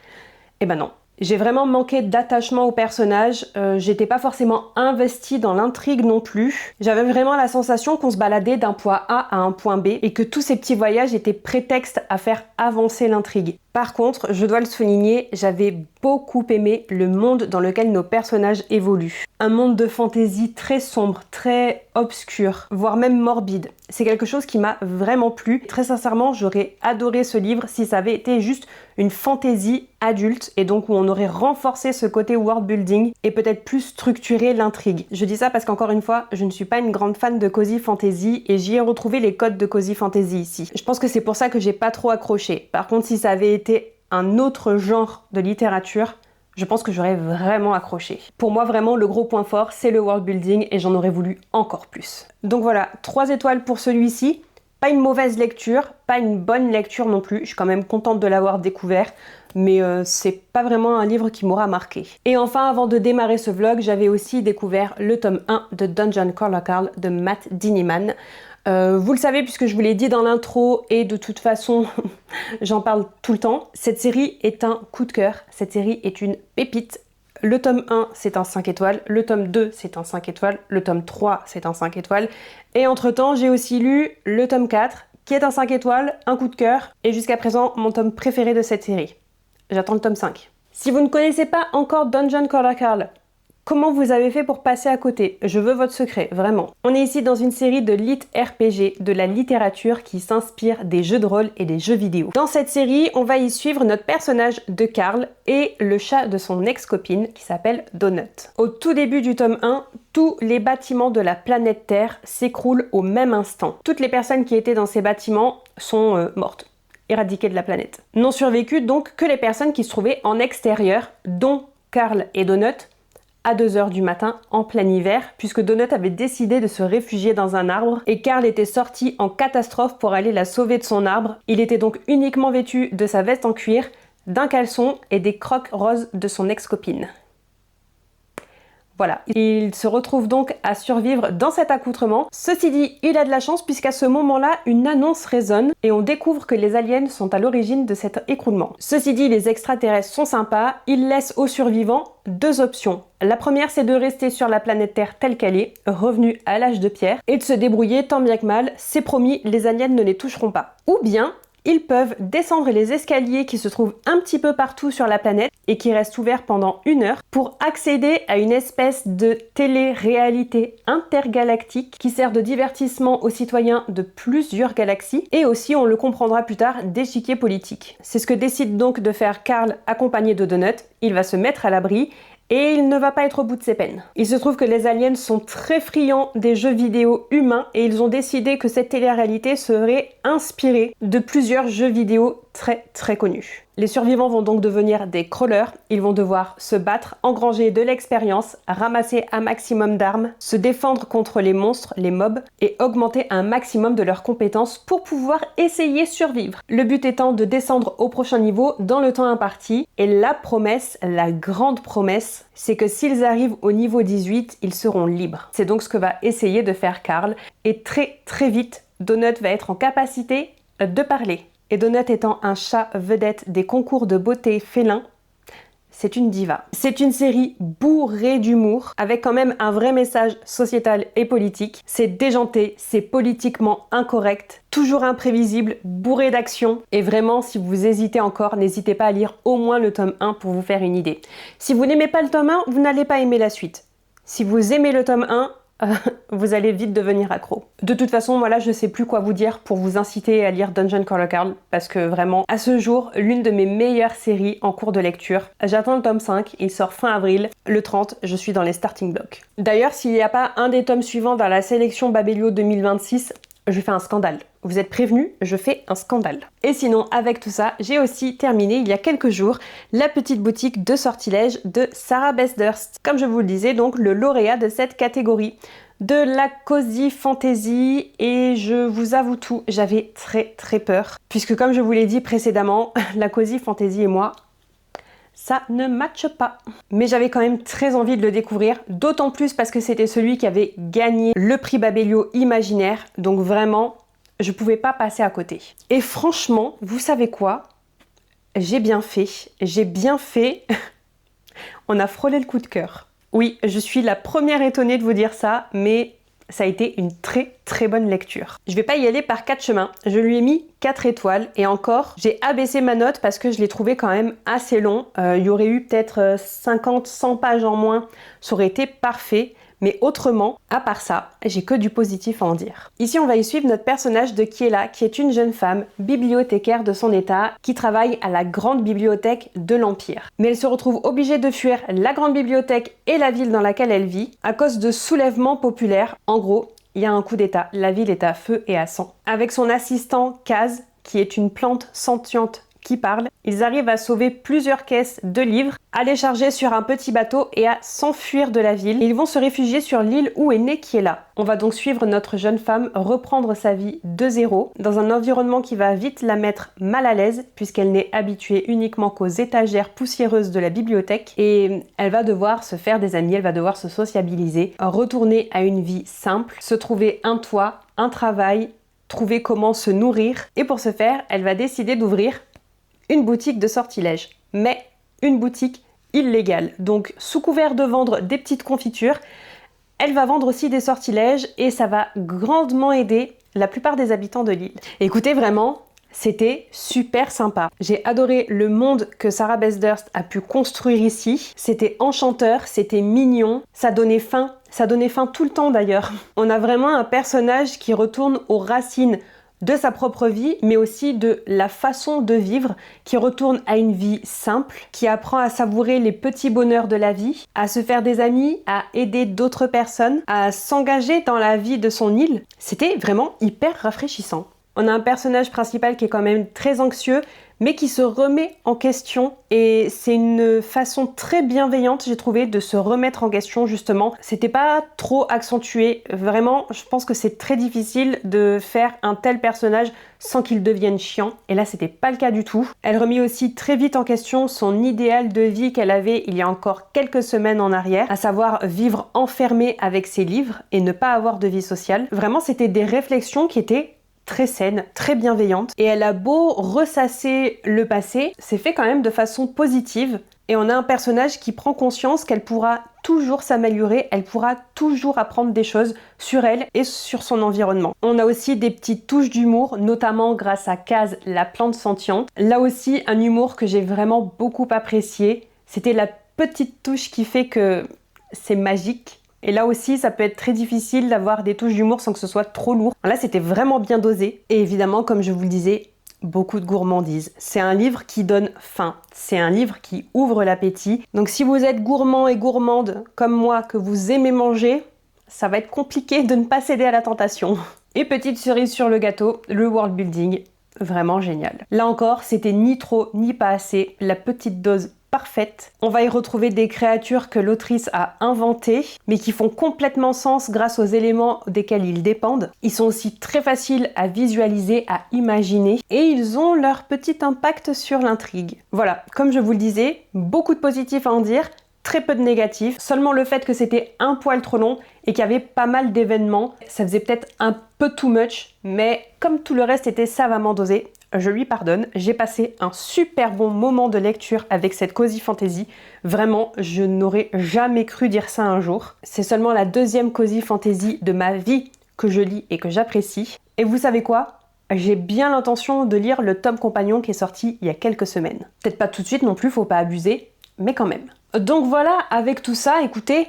Eh ben non. J'ai vraiment manqué d'attachement au personnage, j'étais pas forcément investie dans l'intrigue non plus. J'avais vraiment la sensation qu'on se baladait d'un point A à un point B et que tous ces petits voyages étaient prétexte à faire avancer l'intrigue. Par contre, je dois le souligner, j'avais beaucoup aimé le monde dans lequel nos personnages évoluent. Un monde de fantaisie très sombre, très obscur, voire même morbide. C'est quelque chose qui m'a vraiment plu. Très sincèrement, j'aurais adoré ce livre si ça avait été juste une fantaisie adulte et donc où on aurait renforcé ce côté world building et peut-être plus structuré l'intrigue. Je dis ça parce qu'encore une fois, je ne suis pas une grande fan de cozy fantasy et j'y ai retrouvé les codes de cozy fantasy ici. Je pense que c'est pour ça que j'ai pas trop accroché. Par contre, si ça avait été un autre genre de littérature, je pense que j'aurais vraiment accroché. Pour moi, vraiment, le gros point fort, c'est le world building et j'en aurais voulu encore plus. Donc voilà, 3 étoiles pour celui-ci. Pas une mauvaise lecture, pas une bonne lecture non plus. Je suis quand même contente de l'avoir découvert, mais c'est pas vraiment un livre qui m'aura marqué. Et enfin, avant de démarrer ce vlog, j'avais aussi découvert le tome 1 de Dungeon Crawler Carl de Matt Dinniman. Vous le savez puisque je vous l'ai dit dans l'intro et de toute façon j'en parle tout le temps, cette série est un coup de cœur, cette série est une pépite. Le tome 1 c'est un 5 étoiles, le tome 2 c'est un 5 étoiles, le tome 3 c'est un 5 étoiles et entre temps j'ai aussi lu le tome 4 qui est un 5 étoiles, un coup de cœur et jusqu'à présent mon tome préféré de cette série. J'attends le tome 5. Si vous ne connaissez pas encore Dungeon Crawler Carl, comment vous avez fait pour passer à côté? Je veux votre secret, vraiment. On est ici dans une série de lit RPG, de la littérature qui s'inspire des jeux de rôle et des jeux vidéo. Dans cette série, on va y suivre notre personnage de Carl et le chat de son ex-copine qui s'appelle Donut. Au tout début du tome 1, tous les bâtiments de la planète Terre s'écroulent au même instant. Toutes les personnes qui étaient dans ces bâtiments sont mortes, éradiquées de la planète. N'ont survécu donc que les personnes qui se trouvaient en extérieur, dont Carl et Donut, à 2h du matin en plein hiver, puisque Donut avait décidé de se réfugier dans un arbre et Carl était sorti en catastrophe pour aller la sauver de son arbre. Il était donc uniquement vêtu de sa veste en cuir, d'un caleçon et des crocs roses de son ex-copine. Voilà, il se retrouve donc à survivre dans cet accoutrement. Ceci dit, il a de la chance puisqu'à ce moment-là, une annonce résonne et on découvre que les aliens sont à l'origine de cet écroulement. Ceci dit, les extraterrestres sont sympas, ils laissent aux survivants 2 options. La première, c'est de rester sur la planète Terre telle qu'elle est, revenue à l'âge de pierre, et de se débrouiller tant bien que mal, c'est promis, les aliens ne les toucheront pas. Ou bien, Ils peuvent descendre les escaliers qui se trouvent un petit peu partout sur la planète et qui restent ouverts pendant 1 heure pour accéder à une espèce de télé-réalité intergalactique qui sert de divertissement aux citoyens de plusieurs galaxies et aussi, on le comprendra plus tard, d'échiquier politique. C'est ce que décide donc de faire Carl accompagné de Donut. Il va se mettre à l'abri et il ne va pas être au bout de ses peines. Il se trouve que les aliens sont très friands des jeux vidéo humains et ils ont décidé que cette télé-réalité serait inspirée de plusieurs jeux vidéo très connus. Les survivants vont donc devenir des crawlers, ils vont devoir se battre, engranger de l'expérience, ramasser un maximum d'armes, se défendre contre les monstres, les mobs, et augmenter un maximum de leurs compétences pour pouvoir essayer survivre. Le but étant de descendre au prochain niveau dans le temps imparti, et la promesse, la grande promesse, c'est que s'ils arrivent au niveau 18, ils seront libres. C'est donc ce que va essayer de faire Carl, et très vite, Donut va être en capacité de parler. Et Donut étant un chat vedette des concours de beauté félin, c'est une diva. C'est une série bourrée d'humour, avec quand même un vrai message sociétal et politique. C'est déjanté, c'est politiquement incorrect, toujours imprévisible, bourré d'action. Et vraiment, si vous hésitez encore, n'hésitez pas à lire au moins le tome 1 pour vous faire une idée. Si vous n'aimez pas le tome 1, vous n'allez pas aimer la suite. Si vous aimez le tome 1, vous allez vite devenir accro. De toute façon, moi là, je sais plus quoi vous dire pour vous inciter à lire Dungeon Crawler Carl, parce que vraiment, à ce jour, l'une de mes meilleures séries en cours de lecture. J'attends le tome 5, il sort fin avril. Le 30, je suis dans les starting blocks. D'ailleurs, s'il n'y a pas un des tomes suivants dans la sélection Babelio 2026, je fais un scandale. Vous êtes prévenus, je fais un scandale. Et sinon, avec tout ça, j'ai aussi terminé il y a quelques jours la petite boutique de sortilèges de Sarah Beth Durst. Comme je vous le disais, donc le lauréat de cette catégorie de la cozy fantasy, et je vous avoue tout, j'avais très peur. Puisque comme je vous l'ai dit précédemment, la cozy fantasy et moi, ça ne matche pas. Mais j'avais quand même très envie de le découvrir, d'autant plus parce que c'était celui qui avait gagné le prix Babelio Imaginaire, donc vraiment, je pouvais pas passer à côté. Et franchement, vous savez quoi? J'ai bien fait. On a frôlé le coup de cœur. Oui, je suis la première étonnée de vous dire ça, mais ça a été une très bonne lecture. Je vais pas y aller par 4 chemins, je lui ai mis 4 étoiles et encore, j'ai abaissé ma note parce que je l'ai trouvé quand même assez long. Il y aurait eu peut-être 50-100 pages en moins, ça aurait été parfait. Mais autrement, à part ça, j'ai que du positif à en dire. Ici, on va y suivre notre personnage de Kiela, qui est une jeune femme, bibliothécaire de son état, qui travaille à la grande bibliothèque de l'Empire. Mais elle se retrouve obligée de fuir la grande bibliothèque et la ville dans laquelle elle vit, à cause de soulèvements populaires. En gros, il y a un coup d'état, la ville est à feu et à sang. Avec son assistant Kaz, qui est une plante sentiente qui parle, ils arrivent à sauver plusieurs caisses de livres, à les charger sur un petit bateau et à s'enfuir de la ville. Ils vont se réfugier sur l'île où est née Kiela. On va donc suivre notre jeune femme reprendre sa vie de zéro, dans un environnement qui va vite la mettre mal à l'aise, puisqu'elle n'est habituée uniquement qu'aux étagères poussiéreuses de la bibliothèque, et elle va devoir se faire des amis, elle va devoir se sociabiliser, retourner à une vie simple, se trouver un toit, un travail, trouver comment se nourrir, et pour ce faire, elle va décider d'ouvrir une boutique de sortilèges, mais une boutique illégale. Donc sous couvert de vendre des petites confitures, elle va vendre aussi des sortilèges et ça va grandement aider la plupart des habitants de l'île. Écoutez, vraiment, c'était super sympa. J'ai adoré le monde que Sarah Beth Durst a pu construire ici. C'était enchanteur, c'était mignon, ça donnait faim tout le temps d'ailleurs. On a vraiment un personnage qui retourne aux racines de sa propre vie, mais aussi de la façon de vivre, qui retourne à une vie simple, qui apprend à savourer les petits bonheurs de la vie, à se faire des amis, à aider d'autres personnes, à s'engager dans la vie de son île. C'était vraiment hyper rafraîchissant. On a un personnage principal qui est quand même très anxieux, mais qui se remet en question, et c'est une façon très bienveillante, j'ai trouvé, de se remettre en question justement. C'était pas trop accentué, vraiment, je pense que c'est très difficile de faire un tel personnage sans qu'il devienne chiant, et là c'était pas le cas du tout. Elle remet aussi très vite en question son idéal de vie qu'elle avait il y a encore quelques semaines en arrière, à savoir vivre enfermée avec ses livres et ne pas avoir de vie sociale. Vraiment, c'était des réflexions qui étaient très saine, très bienveillante. Et elle a beau ressasser le passé, c'est fait quand même de façon positive. Et on a un personnage qui prend conscience qu'elle pourra toujours s'améliorer, elle pourra toujours apprendre des choses sur elle et sur son environnement. On a aussi des petites touches d'humour, notamment grâce à Kaz, la plante sentiente. Là aussi, un humour que j'ai vraiment beaucoup apprécié. C'était la petite touche qui fait que c'est magique. Et là aussi, ça peut être très difficile d'avoir des touches d'humour sans que ce soit trop lourd. Là, c'était vraiment bien dosé. Et évidemment, comme je vous le disais, beaucoup de gourmandise. C'est un livre qui donne faim. C'est un livre qui ouvre l'appétit. Donc si vous êtes gourmand et gourmande comme moi, que vous aimez manger, ça va être compliqué de ne pas céder à la tentation. Et petite cerise sur le gâteau, le world building, vraiment génial. Là encore, c'était ni trop ni pas assez, la petite dose parfaite. On va y retrouver des créatures que l'autrice a inventées, mais qui font complètement sens grâce aux éléments desquels ils dépendent. Ils sont aussi très faciles à visualiser, à imaginer, et ils ont leur petit impact sur l'intrigue. Voilà, comme je vous le disais, beaucoup de positifs à en dire, très peu de négatifs. Seulement le fait que c'était un poil trop long et qu'il y avait pas mal d'événements, ça faisait peut-être un peu too much, mais comme tout le reste était savamment dosé, je lui pardonne. J'ai passé un super bon moment de lecture avec cette cozy fantasy. Vraiment, je n'aurais jamais cru dire ça un jour. C'est seulement la deuxième cozy fantasy de ma vie que je lis et que j'apprécie. Et vous savez quoi ? J'ai bien l'intention de lire le tome compagnon qui est sorti il y a quelques semaines. Peut-être pas tout de suite non plus, faut pas abuser, mais quand même. Donc voilà, avec tout ça, écoutez,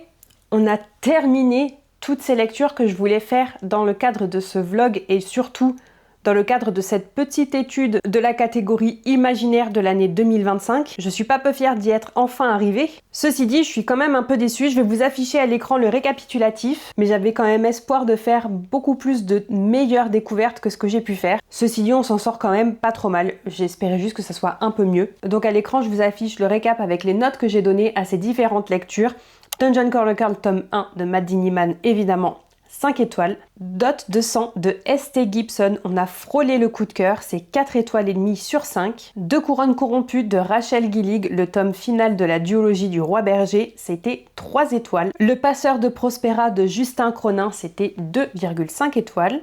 on a terminé toutes ces lectures que je voulais faire dans le cadre de ce vlog et surtout dans le cadre de cette petite étude de la catégorie imaginaire de l'année 2025. Je suis pas peu fière d'y être enfin arrivée. Ceci dit, je suis quand même un peu déçue. Je vais vous afficher à l'écran le récapitulatif, mais j'avais quand même espoir de faire beaucoup plus de meilleures découvertes que ce que j'ai pu faire. Ceci dit, on s'en sort quand même pas trop mal. J'espérais juste que ça soit un peu mieux. Donc à l'écran, je vous affiche le récap avec les notes que j'ai données à ces différentes lectures. Dungeon Crawler Carl tome 1 de Matt Diniman, évidemment, 5 étoiles. Dot de sang de S.T. Gibson, on a frôlé le coup de cœur, c'est 4 étoiles et demie sur 5. Deux couronnes corrompues de Rachel Gillig, le tome final de la duologie du roi berger, c'était 3 étoiles. Le passeur de Prospera de Justin Cronin, c'était 2,5 étoiles.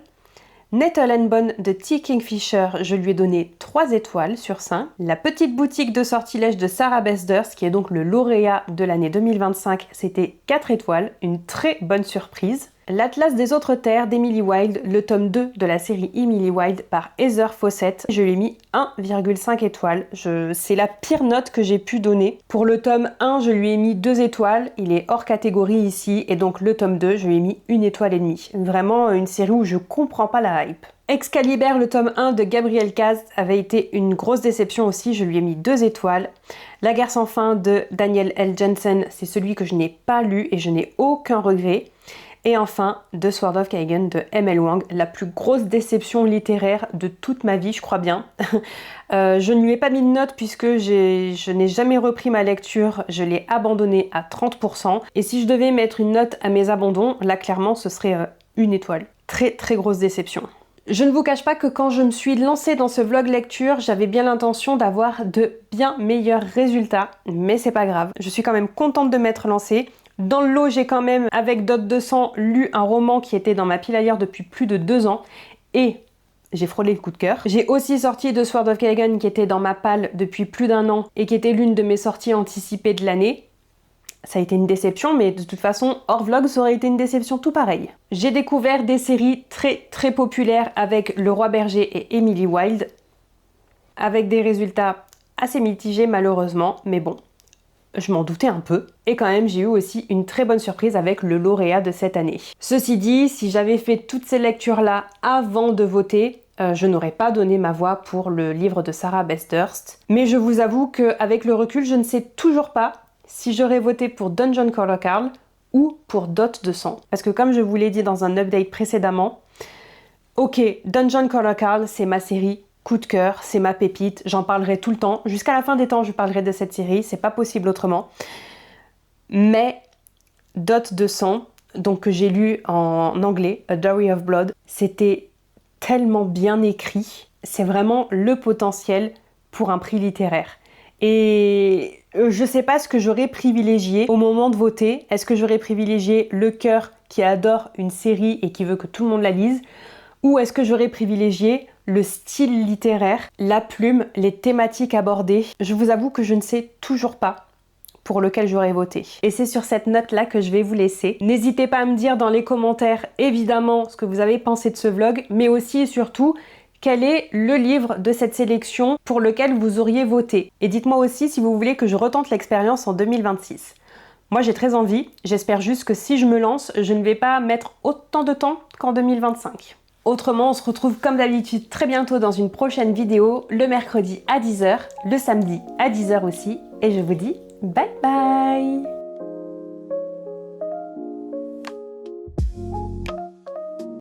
Nettle and Bone de T. Kingfisher, je lui ai donné 3 étoiles sur 5. La petite boutique de sortilèges de Sarah Besdurst, qui est donc le lauréat de l'année 2025, c'était 4 étoiles, une très bonne surprise. L'Atlas des autres terres d'Emily Wilde, le tome 2 de la série Emily Wilde par Heather Fawcett, je lui ai mis 1,5 étoiles. C'est la pire note que j'ai pu donner. Pour le tome 1, je lui ai mis 2 étoiles, il est hors catégorie ici, et donc le tome 2, je lui ai mis 1 étoile et demie. Vraiment une série où je comprends pas la hype. Excalibur, le tome 1 de Gabriel Kaz, avait été une grosse déception aussi, je lui ai mis 2 étoiles. La guerre sans fin de Daniel L. Jensen, c'est celui que je n'ai pas lu et je n'ai aucun regret. Et enfin, The Sword of Kaigen de M.L. Wang, la plus grosse déception littéraire de toute ma vie, je crois bien. Je ne lui ai pas mis de note puisque je n'ai jamais repris ma lecture, je l'ai abandonnée à 30%. Et si je devais mettre une note à mes abandons, là clairement ce serait 1 étoile. Très très grosse déception. Je ne vous cache pas que quand je me suis lancée dans ce vlog lecture, j'avais bien l'intention d'avoir de bien meilleurs résultats, mais c'est pas grave. Je suis quand même contente de m'être lancée. Dans le lot, j'ai quand même, avec Dot 200, lu un roman qui était dans ma pile à lire depuis plus de 2 ans et j'ai frôlé le coup de cœur. J'ai aussi sorti The Sword of Kaigen qui était dans ma palle depuis plus d'1 an et qui était l'une de mes sorties anticipées de l'année. Ça a été une déception, mais de toute façon, hors vlog, ça aurait été une déception tout pareil. J'ai découvert des séries très très populaires avec Le Roi Berger et Emily Wilde, avec des résultats assez mitigés malheureusement, mais bon. Je m'en doutais un peu. Et quand même, j'ai eu aussi une très bonne surprise avec le lauréat de cette année. Ceci dit, si j'avais fait toutes ces lectures-là avant de voter, je n'aurais pas donné ma voix pour le livre de Sarah Besdurst. Mais je vous avoue qu'avec le recul, je ne sais toujours pas si j'aurais voté pour Dungeon Crawler Carl ou pour Dot 200. Parce que comme je vous l'ai dit dans un update précédemment, ok, Dungeon Crawler Carl, c'est ma série coup de cœur, c'est ma pépite, j'en parlerai tout le temps. Jusqu'à la fin des temps, je parlerai de cette série, c'est pas possible autrement. Mais Dot 200, donc que j'ai lu en anglais, A Diary of Blood, c'était tellement bien écrit. C'est vraiment le potentiel pour un prix littéraire. Et je sais pas ce que j'aurais privilégié au moment de voter. Est-ce que j'aurais privilégié le cœur qui adore une série et qui veut que tout le monde la lise ? Ou est-ce que j'aurais privilégié le style littéraire, la plume, les thématiques abordées? Je vous avoue que je ne sais toujours pas pour lequel j'aurais voté. Et c'est sur cette note-là que je vais vous laisser. N'hésitez pas à me dire dans les commentaires, évidemment, ce que vous avez pensé de ce vlog, mais aussi et surtout, quel est le livre de cette sélection pour lequel vous auriez voté. Et dites-moi aussi si vous voulez que je retente l'expérience en 2026. Moi j'ai très envie, j'espère juste que si je me lance, je ne vais pas mettre autant de temps qu'en 2025. Autrement, on se retrouve comme d'habitude très bientôt dans une prochaine vidéo, le mercredi à 10h, le samedi à 10h aussi, et je vous dis bye bye!